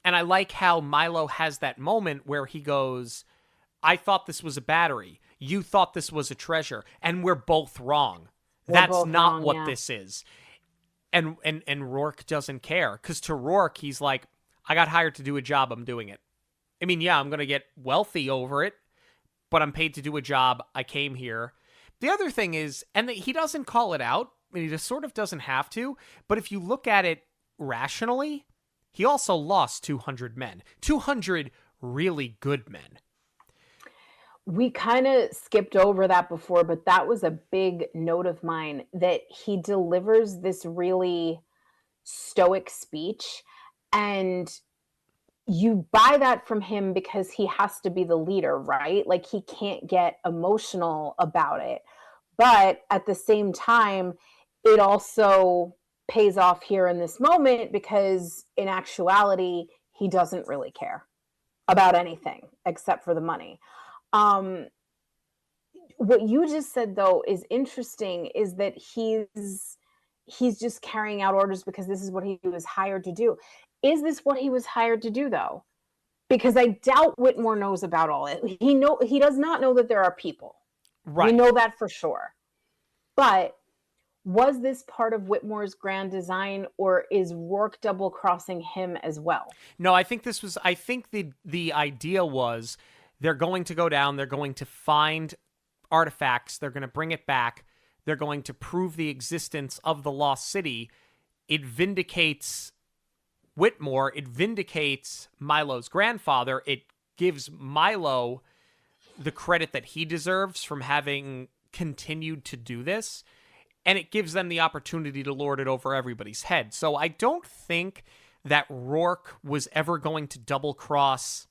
I like how Milo has that moment where he goes, I thought this was a battery. You thought this was a treasure. And we're both wrong. That's not what this is. And Rourke doesn't care, because to Rourke, he's like, I got hired to do a job, I'm doing it. I mean, yeah, I'm going to get wealthy over it, but I'm paid to do a job. I came here. The other thing is, and he doesn't call it out, and he just sort of doesn't have to, but if you look at it rationally, he also lost 200 men. 200 really good men. We kind of skipped over that before, but that was a big note of mine, that he delivers this really stoic speech, and you buy that from him because he has to be the leader, right? Like, he can't get emotional about it. But at the same time, it also pays off here in this moment, because in actuality, he doesn't really care about anything except for the money. What you just said, though, is interesting, is that he's just carrying out orders because this is what he was hired to do. Is this what he was hired to do, though? Because I doubt Whitmore knows about all it. He does not know that there are people. Right. We know that for sure. But was this part of Whitmore's grand design, or is Rourke double-crossing him as well? No, I think the idea was, they're going to go down, they're going to find artifacts, they're going to bring it back, they're going to prove the existence of the Lost City. It vindicates Whitmore, it vindicates Milo's grandfather, it gives Milo the credit that he deserves from having continued to do this, and it gives them the opportunity to lord it over everybody's head. So I don't think that Rourke was ever going to double cross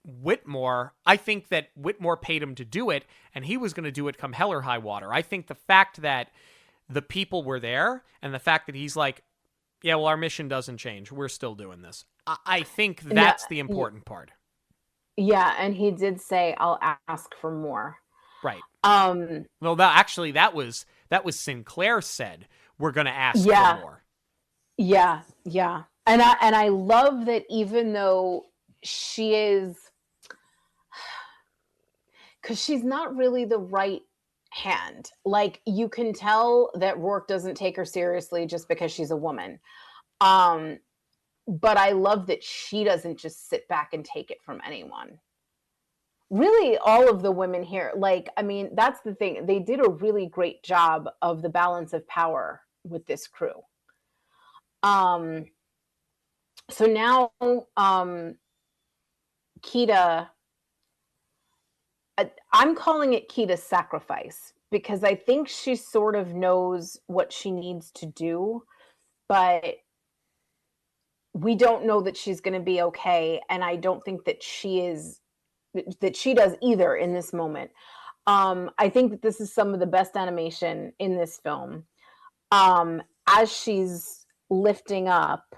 Whitmore. I think that Whitmore paid him to do it, and he was going to do it come hell or high water. I think the fact that the people were there, and the fact that he's like, yeah, well, our mission doesn't change, we're still doing this, I think that's the important part. Yeah, and he did say, I'll ask for more. Right. Well, that was Sinclair said, we're going to ask for more. Yeah. And I love that, even though she is, because she's not really the right hand. Like, you can tell that Rourke doesn't take her seriously just because she's a woman. But I love that she doesn't just sit back and take it from anyone. Really, all of the women here, like, I mean, that's the thing. They did a really great job of the balance of power with this crew. So now, Kida, I'm calling it Kida's sacrifice, because I think she sort of knows what she needs to do, but we don't know that she's going to be okay. And I don't think that she does either in this moment. I think that this is some of the best animation in this film. As she's lifting up,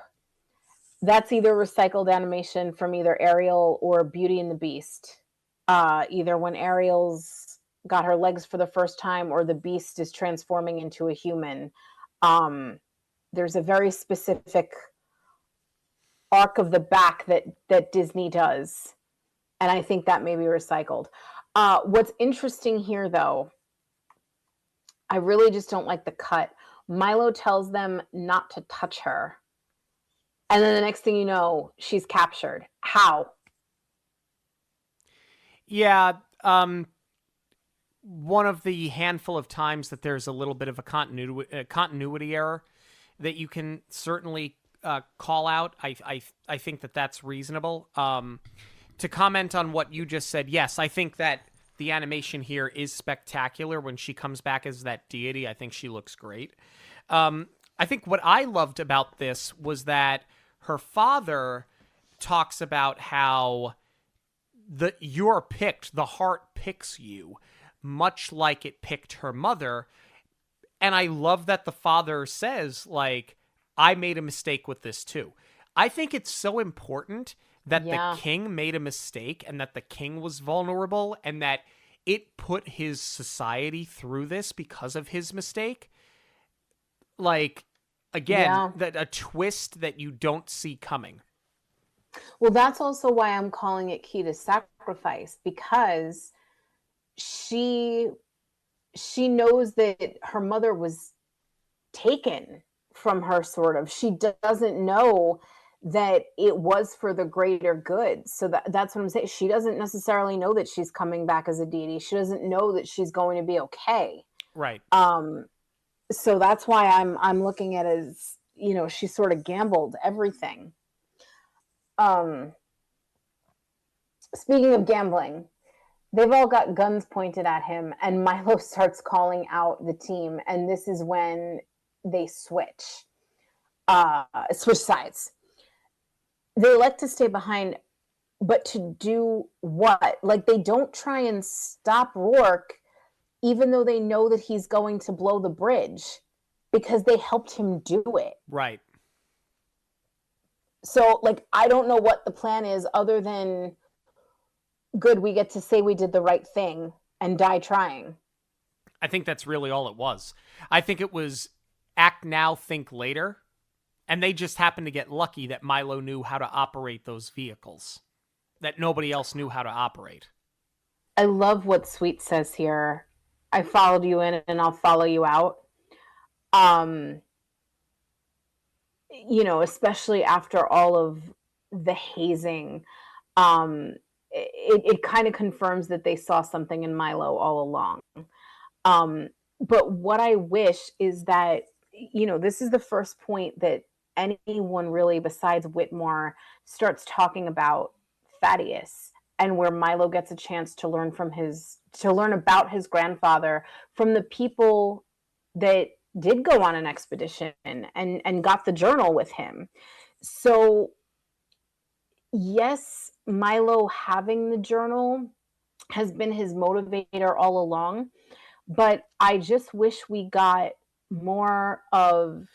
that's either recycled animation from either Ariel or Beauty and the Beast. Either when Ariel's got her legs for the first time, or the Beast is transforming into a human. There's a very specific arc of the back that Disney does, and I think that may be recycled. What's interesting here, though, I really just don't like the cut. Milo tells them not to touch her, and then the next thing you know, she's captured. How? Yeah, one of the handful of times that there's a little bit of a continuity error that you can certainly call out. I think that that's reasonable. To comment on what you just said, yes, I think that the animation here is spectacular when she comes back as that deity. I think she looks great. I think what I loved about this was that her father talks about how you're picked, the heart picks you, much like it picked her mother. And I love that the father says, like, I made a mistake with this too. I think it's so important that the king made a mistake, and that the king was vulnerable, and that it put his society through this because of his mistake. Like, again, that a twist that you don't see coming. Well, that's also why I'm calling it Kida's sacrifice, because she knows that her mother was taken from her, sort of. She doesn't know that it was for the greater good. So that's what I'm saying. She doesn't necessarily know that she's coming back as a deity. She doesn't know that she's going to be okay. Right. So that's why I'm looking at it as, you know, she sort of gambled everything. Speaking of gambling, they've all got guns pointed at him, and Milo starts calling out the team, and this is when they switch sides. They elect to stay behind, but to do what? Like, they don't try and stop Rourke, even though they know that he's going to blow the bridge, because they helped him do it. Right. So, like, I don't know what the plan is, other than, good, we get to say we did the right thing and die trying. I think that's really all it was. I think it was act now, think later. And they just happened to get lucky that Milo knew how to operate those vehicles that nobody else knew how to operate. I love what Sweet says here. I followed you in and I'll follow you out. You know, especially after all of the hazing, it kind of confirms that they saw something in Milo all along. But what I wish is that, you know, this is the first point that anyone really besides Whitmore starts talking about Thaddeus and where Milo gets a chance to learn about his grandfather from the people that did go on an expedition and got the journal with him. So yes, Milo having the journal has been his motivator all along, but I just wish we got more of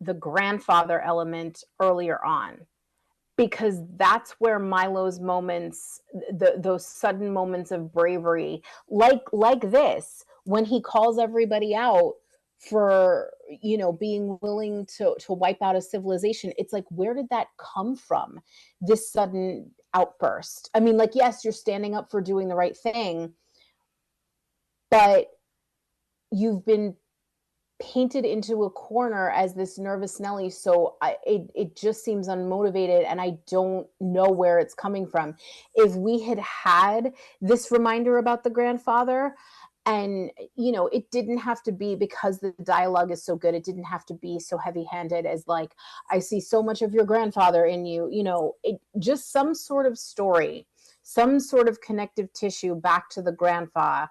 the grandfather element earlier on, because that's where Milo's moments, those sudden moments of bravery, like this, when he calls everybody out for, being willing to wipe out a civilization. It's like, where did that come from? This sudden outburst. I mean, like, yes, you're standing up for doing the right thing, but you've been painted into a corner as this nervous Nelly. So it just seems unmotivated, and I don't know where it's coming from. If we had this reminder about the grandfather, and it didn't have to be, because the dialogue is so good, it didn't have to be so heavy-handed as like, I see so much of your grandfather in you, it just some sort of story, some sort of connective tissue back to the grandfather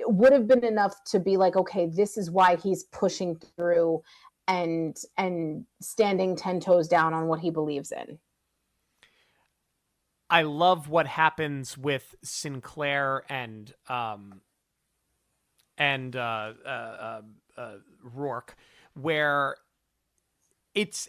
would have been enough to be like, okay, this is why he's pushing through and standing 10 toes down on what he believes in. I love what happens with Sinclair and Rourke, where it's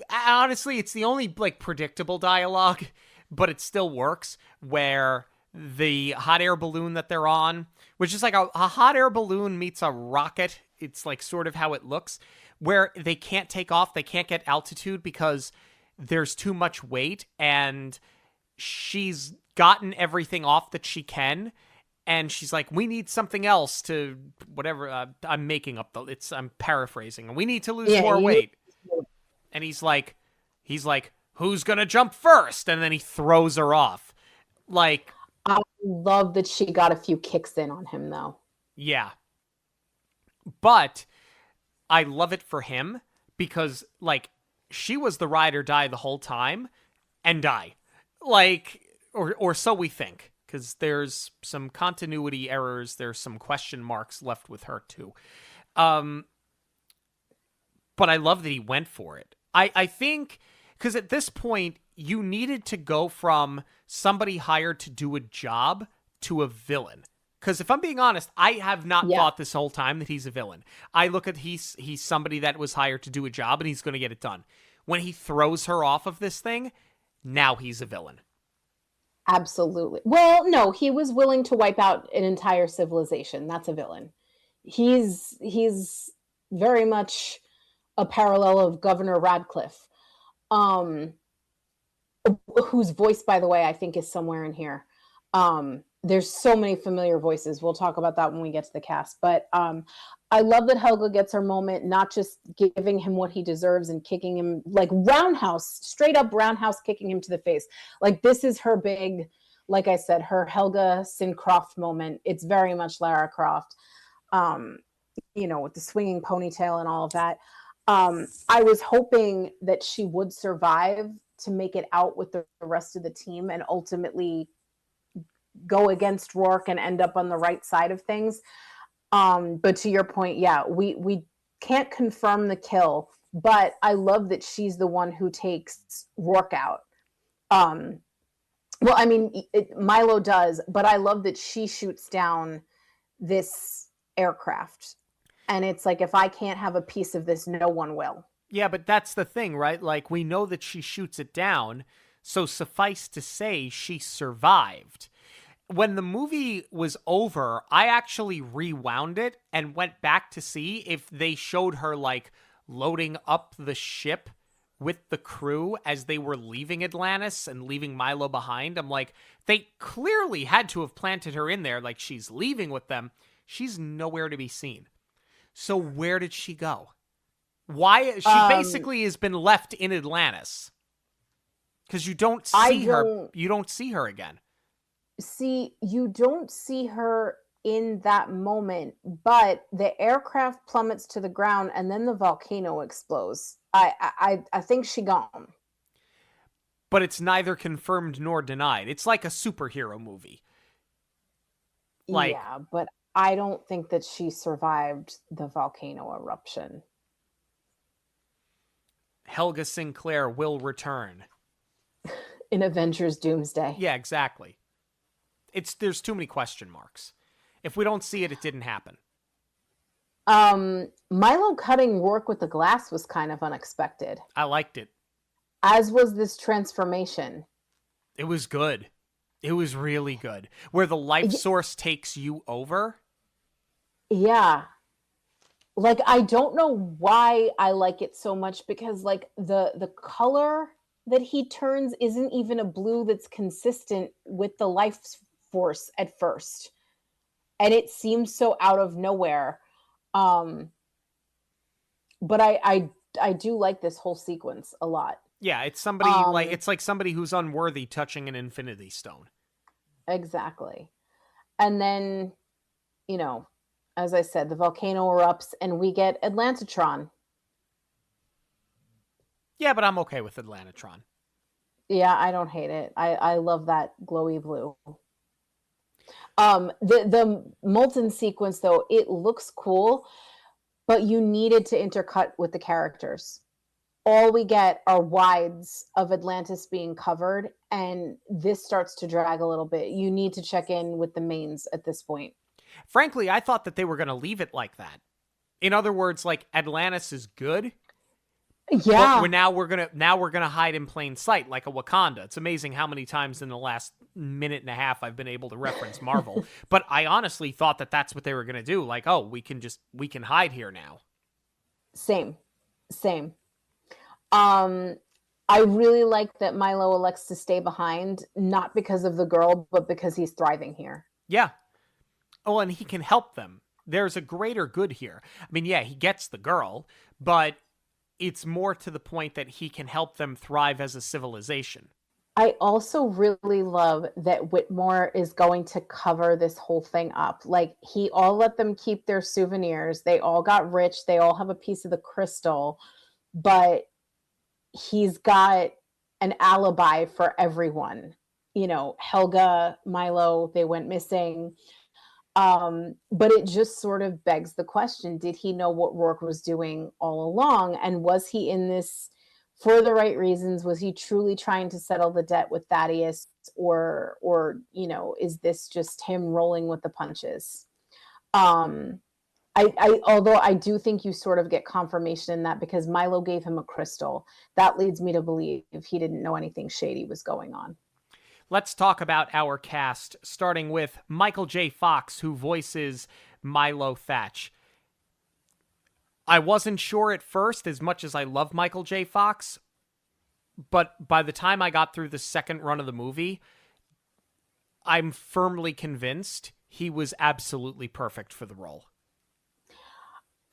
honestly, it's the only like predictable dialogue, but it still works, where the hot air balloon that they're on, which is like a hot air balloon meets a rocket. It's like sort of how it looks, where they can't take off. They can't get altitude because there's too much weight, and she's gotten everything off that she can. And she's like, we need something else to whatever. I'm making up I'm paraphrasing. We need to lose more weight. And he's like, who's going to jump first? And then he throws her off. Like, I love that she got a few kicks in on him, though. Yeah. But I love it for him because, like, she was the ride or die the whole time and die. Like, or so we think, because there's some continuity errors. There's some question marks left with her, too. But I love that he went for it. I think, because at this point, you needed to go from somebody hired to do a job to a villain. Because if I'm being honest, I have not thought this whole time that he's a villain. I look at he's somebody that was hired to do a job and he's going to get it done. When he throws her off of this thing, now he's a villain. Absolutely. Well, no, he was willing to wipe out an entire civilization. That's a villain. He's very much a parallel of Governor Radcliffe. Whose voice, by the way, I think is somewhere in here. There's so many familiar voices. We'll talk about that when we get to the cast. But I love that Helga gets her moment, not just giving him what he deserves and kicking him, like straight up roundhouse kicking him to the face. Like, this is her big, like I said, her Helga Sincroft moment. It's very much Lara Croft, with the swinging ponytail and all of that. I was hoping that she would survive to make it out with the rest of the team and ultimately go against Rourke and end up on the right side of things. But to your point, yeah, we can't confirm the kill, but I love that she's the one who takes Rourke out. Well, I mean, Milo does, but I love that she shoots down this aircraft. And it's like, if I can't have a piece of this, no one will. Yeah, but that's the thing, right? Like, we know that she shoots it down, so suffice to say she survived. When the movie was over, I actually rewound it and went back to see if they showed her, like, loading up the ship with the crew as they were leaving Atlantis and leaving Milo behind. I'm like, they clearly had to have planted her in there. Like, she's leaving with them. She's nowhere to be seen. So where did she go? Why? She basically has been left in Atlantis. Because you don't see her. You don't see her again. See, you don't see her in that moment, but the aircraft plummets to the ground and then the volcano explodes. I think she gone. but it's neither confirmed nor denied. It's like a superhero movie. Yeah, but I don't think that she survived the volcano eruption. Helga Sinclair will return. In Avengers Doomsday. Yeah, exactly. There's too many question marks. If we don't see it, it didn't happen. Milo cutting Rourke with the glass was kind of unexpected. I liked it. As was this transformation. It was good. It was really good. Where the life source takes you over. Yeah. Like, I don't know why I like it so much, because like the color that he turns isn't even a blue that's consistent with the life force at first. And it seems so out of nowhere. But I do like this whole sequence a lot. Yeah, it's somebody it's like somebody who's unworthy touching an infinity stone. Exactly. And then, you know, as I said, the volcano erupts and we get Atlantatron. Yeah, but I'm okay with Atlantatron. Yeah, I don't hate it. I love that glowy blue. The molten sequence, though, it looks cool, but you needed to intercut with the characters. All we get are wides of Atlantis being covered, and this starts to drag a little bit. You need to check in with the mains at this point. Frankly, I thought that they were going to leave it like that. In other words, like, Atlantis is good. Yeah. But now we're gonna hide in plain sight like a Wakanda. It's amazing how many times in the last minute and a half I've been able to reference Marvel. But I honestly thought that that's what they were gonna do. Like, oh, we can hide here now. Same. I really like that Milo elects to stay behind, not because of the girl, but because he's thriving here. Yeah. Oh, and he can help them. There's a greater good here. I mean, yeah, he gets the girl, but it's more to the point that he can help them thrive as a civilization. I also really love that Whitmore is going to cover this whole thing up. Like, he all let them keep their souvenirs. They all got rich. They all have a piece of the crystal, but he's got an alibi for everyone. You know, Helga, Milo, they went missing. But it just sort of begs the question, did he know what Rourke was doing all along? And was he in this for the right reasons? Was he truly trying to settle the debt with Thaddeus? Or, you know, is this just him rolling with the punches? Although I do think you sort of get confirmation in that because Milo gave him a crystal. That leads me to believe he didn't know anything shady was going on. Let's talk about our cast, starting with Michael J. Fox, who voices Milo Thatch. I wasn't sure at first, as much as I love Michael J. Fox, but by the time I got through the second run of the movie, I'm firmly convinced he was absolutely perfect for the role.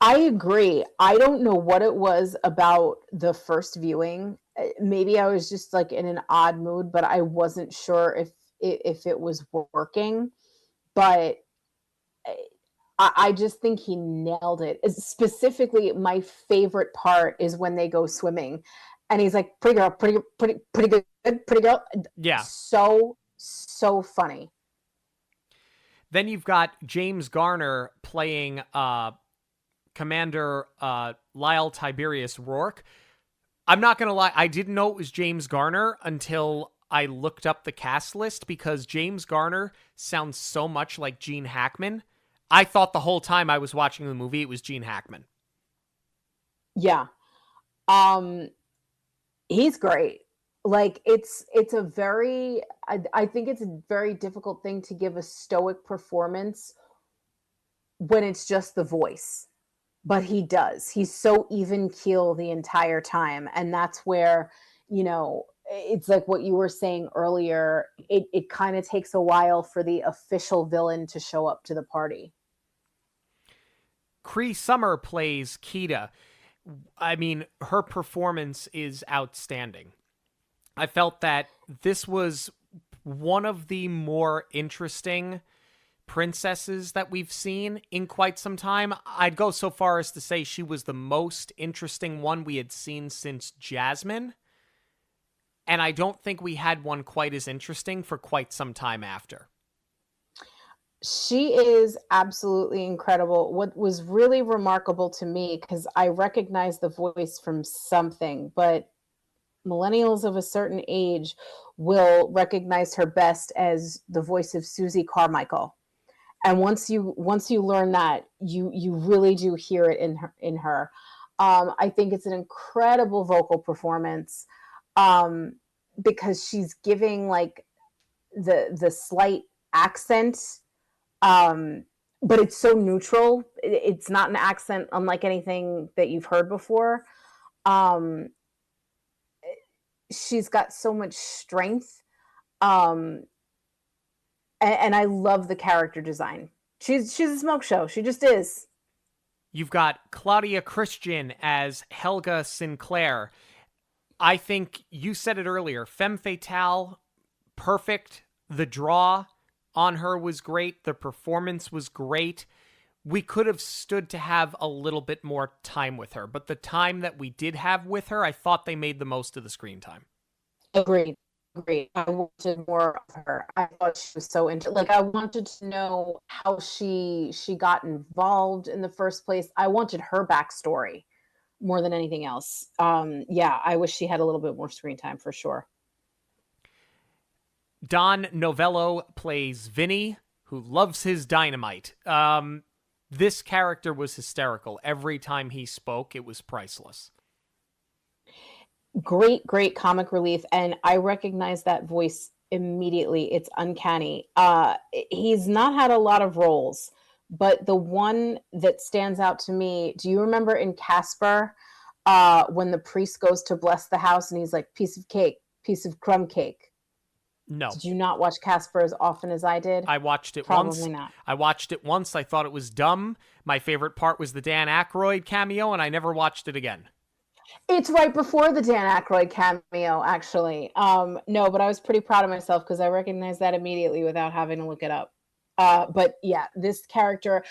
I agree. I don't know what it was about the first viewing. Maybe I was just like in an odd mood, but I wasn't sure if it was working. But I just think he nailed it. Specifically, my favorite part is when they go swimming, and he's like, "Pretty girl, pretty good, pretty girl." Yeah, so funny. Then you've got James Garner playing Commander Lyle Tiberius Rourke. I'm not going to lie, I didn't know it was James Garner until I looked up the cast list because James Garner sounds so much like Gene Hackman. I thought the whole time I was watching the movie it was Gene Hackman. Yeah. He's great. Like, it's a very, I think it's a very difficult thing to give a stoic performance when it's just the voice. But he does. He's so even keel the entire time. And that's where, you know, it's like what you were saying earlier. It kind of takes a while for the official villain to show up to the party. Cree Summer plays Kida. I mean, her performance is outstanding. I felt that this was one of the more interesting princesses that we've seen in quite some time. I'd go so far as to say she was the most interesting one we had seen since Jasmine. and I don't think we had one quite as interesting for quite some time after. She is absolutely incredible. What was really remarkable to me, because I recognize the voice from something, but millennials of a certain age will recognize her best as the voice of Susie Carmichael. And once you learn that, you really do hear it in her. I think it's an incredible vocal performance, because she's giving like the slight accent, but it's so neutral. It's not an accent unlike anything that you've heard before. She's got so much strength, and I love the character design. She's a smoke show. She just is. You've got Claudia Christian as Helga Sinclair. I think you said it earlier, femme fatale, perfect. The draw on her was great. The performance was great. We could have stood to have a little bit more time with her, but the time that we did have with her, I thought they made the most of the screen time. Agreed. I wanted more of her. I thought she was so like, I wanted to know how she got involved in the first place. I wanted her backstory more than anything else. Yeah, I wish she had a little bit more screen time for sure. Don Novello plays Vinny, who loves his dynamite. This character was hysterical. Every time he spoke, it was priceless. Great comic relief, and I recognize that voice immediately. It's uncanny. He's not had a lot of roles, but the one that stands out to me, do you remember in Casper, when the priest goes to bless the house and he's like, piece of cake, piece of crumb cake? No. Did you not watch Casper as often as I did? I watched it Probably once. Not. I watched it once. I thought it was dumb. My favorite part was the Dan Aykroyd cameo, and I never watched it again. It's right before the Dan Aykroyd cameo, actually. No, but I was pretty proud of myself because I recognized that immediately without having to look it up. But yeah, this character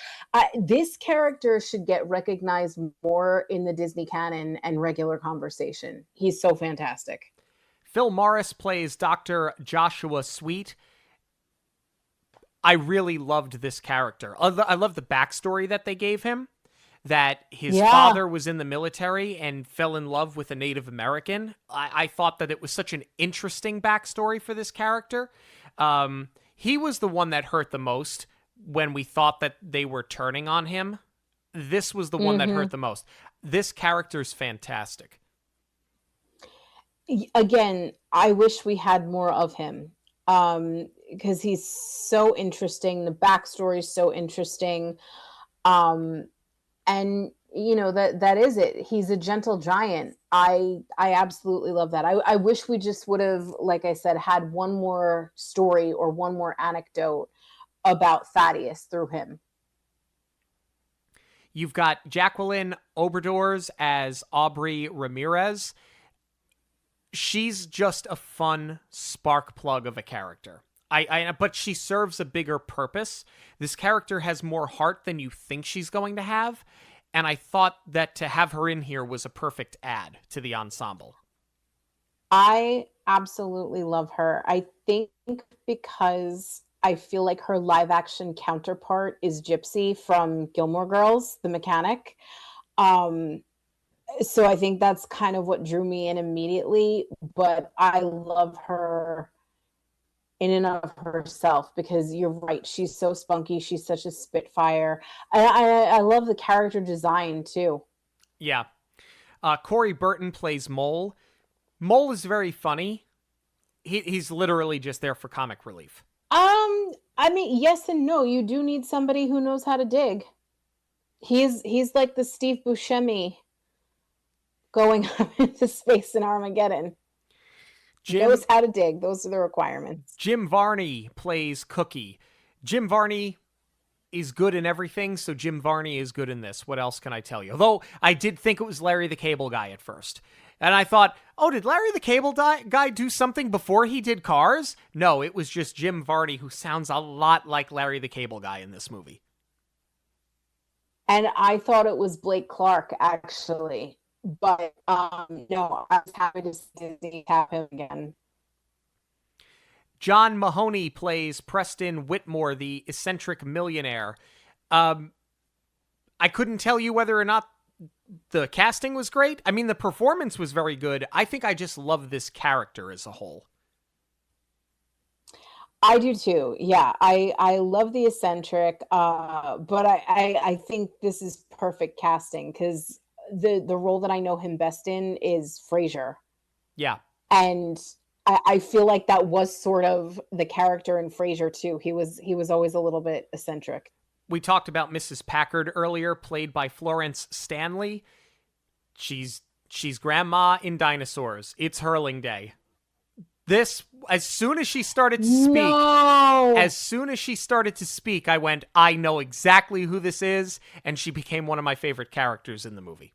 should get recognized more in the Disney canon and regular conversation. He's so fantastic. Phil Morris plays Dr. Joshua Sweet. I really loved this character. I love the backstory that they gave him. That his father was in the military and fell in love with a Native American. I thought that it was such an interesting backstory for this character. He was the one that hurt the most when we thought that they were turning on him. This was the one that hurt the most. This character's fantastic. Again, I wish we had more of him, because he's so interesting. The backstory is so interesting. And you know, that is it. He's a gentle giant. I absolutely love that. I wish we just would have, like I said, had one more story or one more anecdote about Thaddeus through him. You've got Jacqueline Oberdors as Aubrey Ramirez. She's just a fun spark plug of a character. But she serves a bigger purpose. This character has more heart than you think she's going to have, and I thought that to have her in here was a perfect add to the ensemble. I absolutely love her. I think because I feel like her live action counterpart is Gypsy from Gilmore Girls, the mechanic. So I think that's kind of what drew me in immediately, but I love her in and of herself, because you're right, she's so spunky, she's such a spitfire. I love the character design too. Yeah. Corey Burton plays Mole. Mole is very funny. He's literally just there for comic relief. I mean, yes and no. You do need somebody who knows how to dig. He's like the Steve Buscemi going up into space in Armageddon. He knows how to dig. Those are the requirements. Jim Varney plays Cookie. Jim Varney is good in everything, so Jim Varney is good in this. What else can I tell you? Although I did think it was Larry the Cable Guy at first. And I thought, oh, did Larry the Cable Guy do something before he did Cars? No, it was just Jim Varney, who sounds a lot like Larry the Cable Guy in this movie. And I thought it was Blake Clark, actually. But no, I was happy to see Disney have him again. John Mahoney plays Preston Whitmore, the eccentric millionaire. I couldn't tell you whether or not the casting was great. I mean, the performance was very good. I think I just love this character as a whole. I do too. Yeah, I love the eccentric, but I think this is perfect casting because the role that I know him best in is Frasier, Yeah. and I feel like that was sort of the character in Frasier too. He was always a little bit eccentric. We talked about Mrs. Packard earlier, played by Florence Stanley. She's grandma in Dinosaurs. It's hurling day. This, as soon as she started to speak, I went, I know exactly who this is, and she became one of my favorite characters in the movie.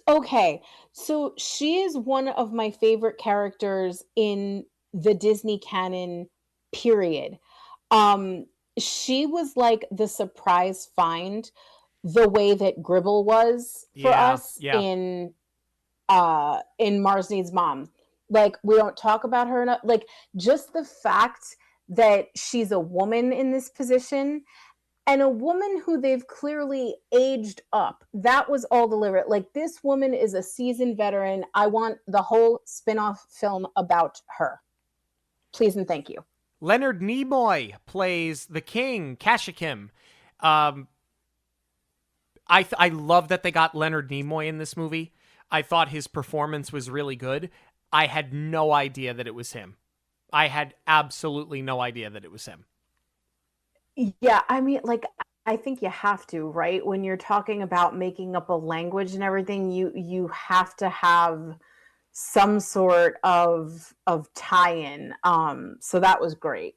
Okay, so she is one of my favorite characters in the Disney canon, period. She was like the surprise find, the way that Gribble was for us in Mars Needs Mom. Like, we don't talk about her enough. Like, just the fact that she's a woman in this position and a woman who they've clearly aged up. That was all deliberate. Like, this woman is a seasoned veteran. I want the whole spin-off film about her. Please and thank you. Leonard Nimoy plays the king, Kashyyykim. I love that they got Leonard Nimoy in this movie. I thought his performance was really good. I had no idea that it was him. I had absolutely no idea that it was him. Yeah, I mean, like, I think you have to, right? When you're talking about making up a language and everything, you have to have some sort of tie-in. So that was great.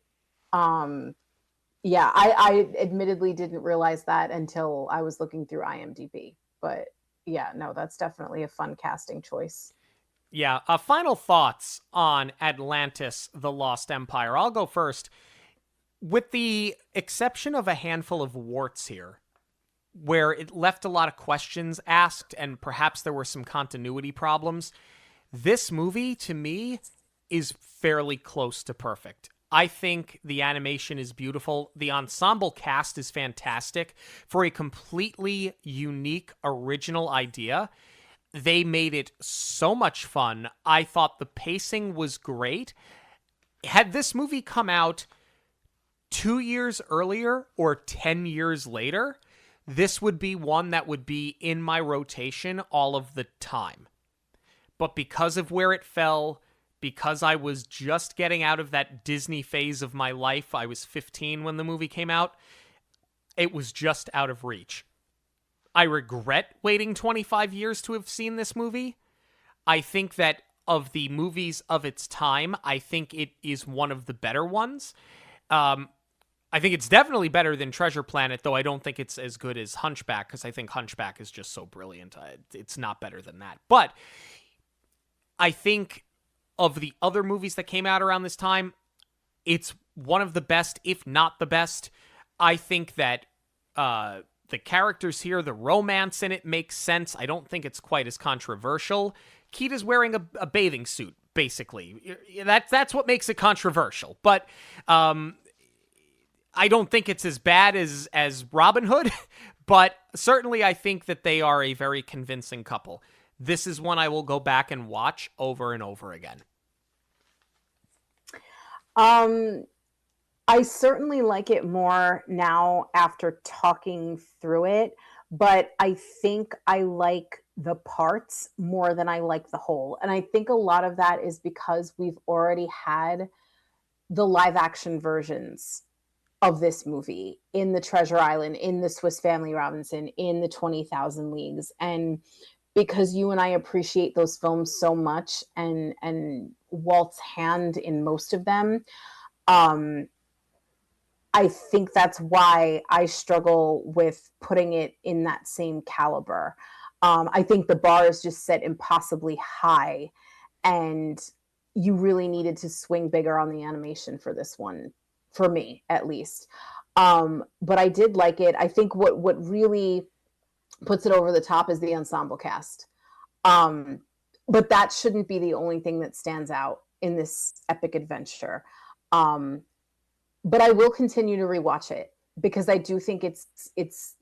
Yeah, I admittedly didn't realize that until I was looking through IMDb. But yeah, no, that's definitely a fun casting choice. Yeah, final thoughts on Atlantis, The Lost Empire. I'll go first. With the exception of a handful of warts here, where it left a lot of questions asked and perhaps there were some continuity problems, this movie, to me, is fairly close to perfect. I think the animation is beautiful. The ensemble cast is fantastic. For a completely unique, original idea, they made it so much fun. I thought the pacing was great. Had this movie come out 2 years earlier or 10 years later, this would be one that would be in my rotation all of the time. But because of where it fell, because I was just getting out of that Disney phase of my life, I was 15 when the movie came out, it was just out of reach. I regret waiting 25 years to have seen this movie. I think that of the movies of its time, I think it is one of the better ones. I think it's definitely better than Treasure Planet, though I don't think it's as good as Hunchback, because I think Hunchback is just so brilliant. It's not better than that. But I think of the other movies that came out around this time, it's one of the best, if not the best. I think that the characters here, the romance in it makes sense. I don't think it's quite as controversial. Kita's wearing a bathing suit, basically. That's what makes it controversial. But I don't think it's as bad as Robin Hood, but certainly I think that they are a very convincing couple. This is one I will go back and watch over and over again. I certainly like it more now after talking through it, but I think I like the parts more than I like the whole. And I think a lot of that is because we've already had the live action versions of this movie in the Treasure Island, in the Swiss Family Robinson, in the 20,000 Leagues. And because you and I appreciate those films so much and Walt's hand in most of them, I think that's why I struggle with putting it in that same caliber. I think the bar is just set impossibly high, and you really needed to swing bigger on the animation for this one, for me at least. But I did like it. I think what really puts it over the top is the ensemble cast. But that shouldn't be the only thing that stands out in this epic adventure. But I will continue to rewatch it because I do think it's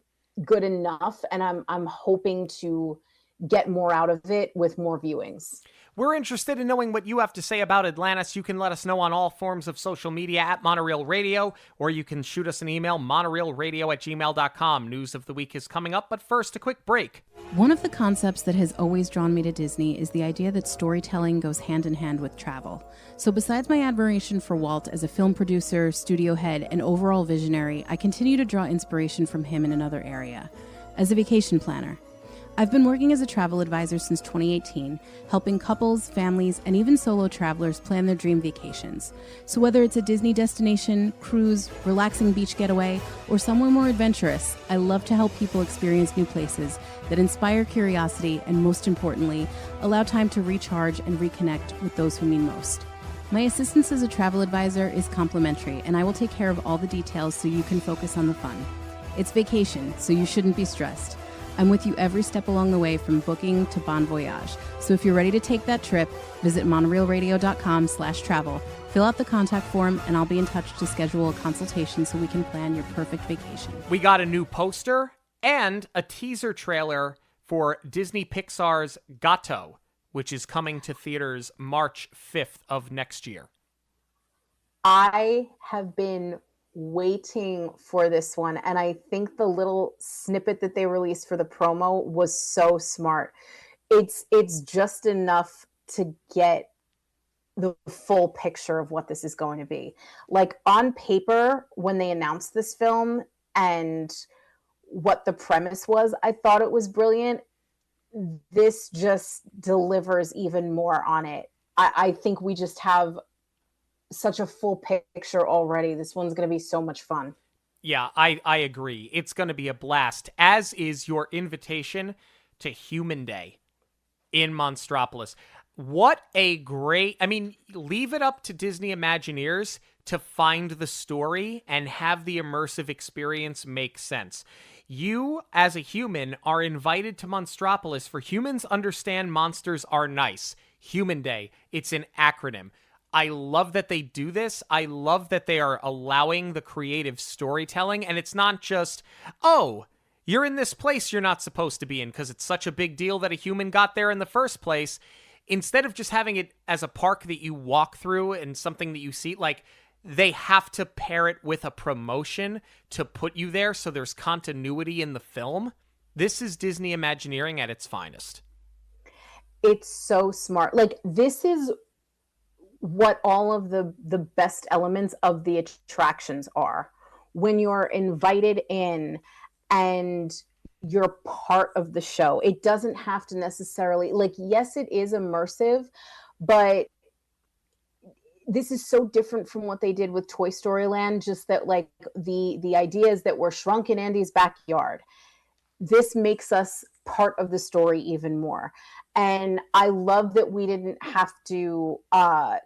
good enough, and I'm hoping to get more out of it with more viewings. We're interested in knowing what you have to say about Atlantis. You can let us know on all forms of social media at Monoreel Radio, or you can shoot us an email, monoreelradio@gmail.com. News of the week is coming up, but first, a quick break. One of the concepts that has always drawn me to Disney is the idea that storytelling goes hand in hand with travel. So besides my admiration for Walt as a film producer, studio head, and overall visionary, I continue to draw inspiration from him in another area, as a vacation planner. I've been working as a travel advisor since 2018, helping couples, families, and even solo travelers plan their dream vacations. So whether it's a Disney destination, cruise, relaxing beach getaway, or somewhere more adventurous, I love to help people experience new places that inspire curiosity and, most importantly, allow time to recharge and reconnect with those who mean most. My assistance as a travel advisor is complimentary, and I will take care of all the details so you can focus on the fun. It's vacation, so you shouldn't be stressed. I'm with you every step along the way from booking to bon voyage. So if you're ready to take that trip, visit monoreelradio.com/travel. Fill out the contact form, and I'll be in touch to schedule a consultation so we can plan your perfect vacation. We got a new poster and a teaser trailer for Disney Pixar's Gato, which is coming to theaters March 5th of next year. I have been waiting for this one, and I think the little snippet that they released for the promo was so smart. It's just enough to get the full picture of what this is going to be. Like, on paper, when they announced this film and what the premise was, I thought it was brilliant. This just delivers even more on it. I think we just have such a full picture already. This one's going to be so much fun. Yeah, I agree. It's going to be a blast, as is your invitation to Human Day in Monstropolis. What a great... I mean, leave it up to Disney Imagineers to find the story and have the immersive experience make sense. You, as a human, are invited to Monstropolis, for humans understand monsters are nice. Human Day. It's an acronym. I love that they do this. I love that they are allowing the creative storytelling, and it's not just, oh, you're in this place you're not supposed to be in because it's such a big deal that a human got there in the first place. Instead of just having it as a park that you walk through and something that you see, like, they have to pair it with a promotion to put you there so there's continuity in the film. This is Disney Imagineering at its finest. It's so smart. Like, this is what all of the best elements of the attractions are. When you're invited in and you're part of the show, it doesn't have to necessarily, like, yes, it is immersive, but this is so different from what they did with Toy Story Land, just that, like, the idea is that we're shrunk in Andy's backyard. This makes us part of the story even more. And I love that we didn't have to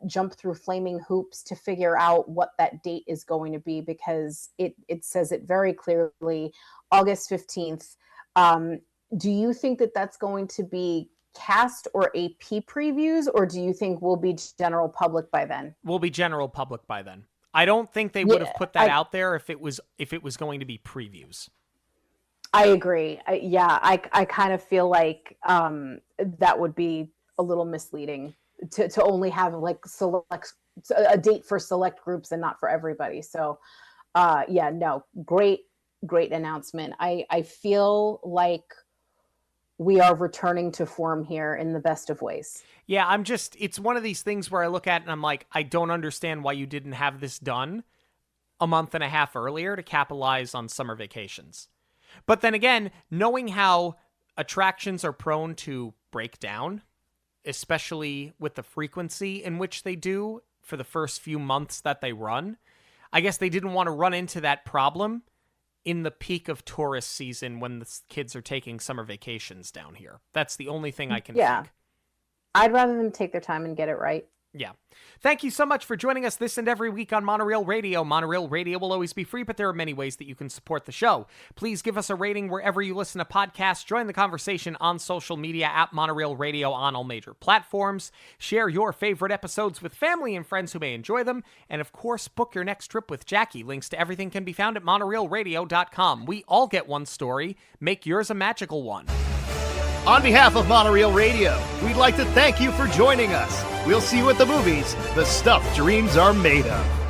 jump through flaming hoops to figure out what that date is going to be, because it says it very clearly, August 15th. Do you think that that's going to be cast or AP previews, or do you think we'll be general public by then? We'll be general public by then. I don't think they would have put that out there if it was going to be previews. I agree. I kind of feel like that would be a little misleading to only have, like, a date for select groups and not for everybody. So, great announcement. I feel like we are returning to form here in the best of ways. Yeah, it's one of these things where I look at it and I'm like, I don't understand why you didn't have this done a month and a half earlier to capitalize on summer vacations. But then again, knowing how attractions are prone to break down, especially with the frequency in which they do for the first few months that they run, I guess they didn't want to run into that problem in the peak of tourist season when the kids are taking summer vacations down here. That's the only thing I can think. I'd rather them take their time and get it right. Yeah. Thank you so much for joining us this and every week on Monoreel Radio. Monoreel Radio will always be free, but there are many ways that you can support the show. Please give us a rating wherever you listen to podcasts. Join the conversation on social media at Monoreel Radio on all major platforms. Share your favorite episodes with family and friends who may enjoy them. And of course, book your next trip with Jackie. Links to everything can be found at monoreelradio.com. We all get one story. Make yours a magical one. On behalf of Monoreel Radio, we'd like to thank you for joining us. We'll see you at the movies, the stuff dreams are made of.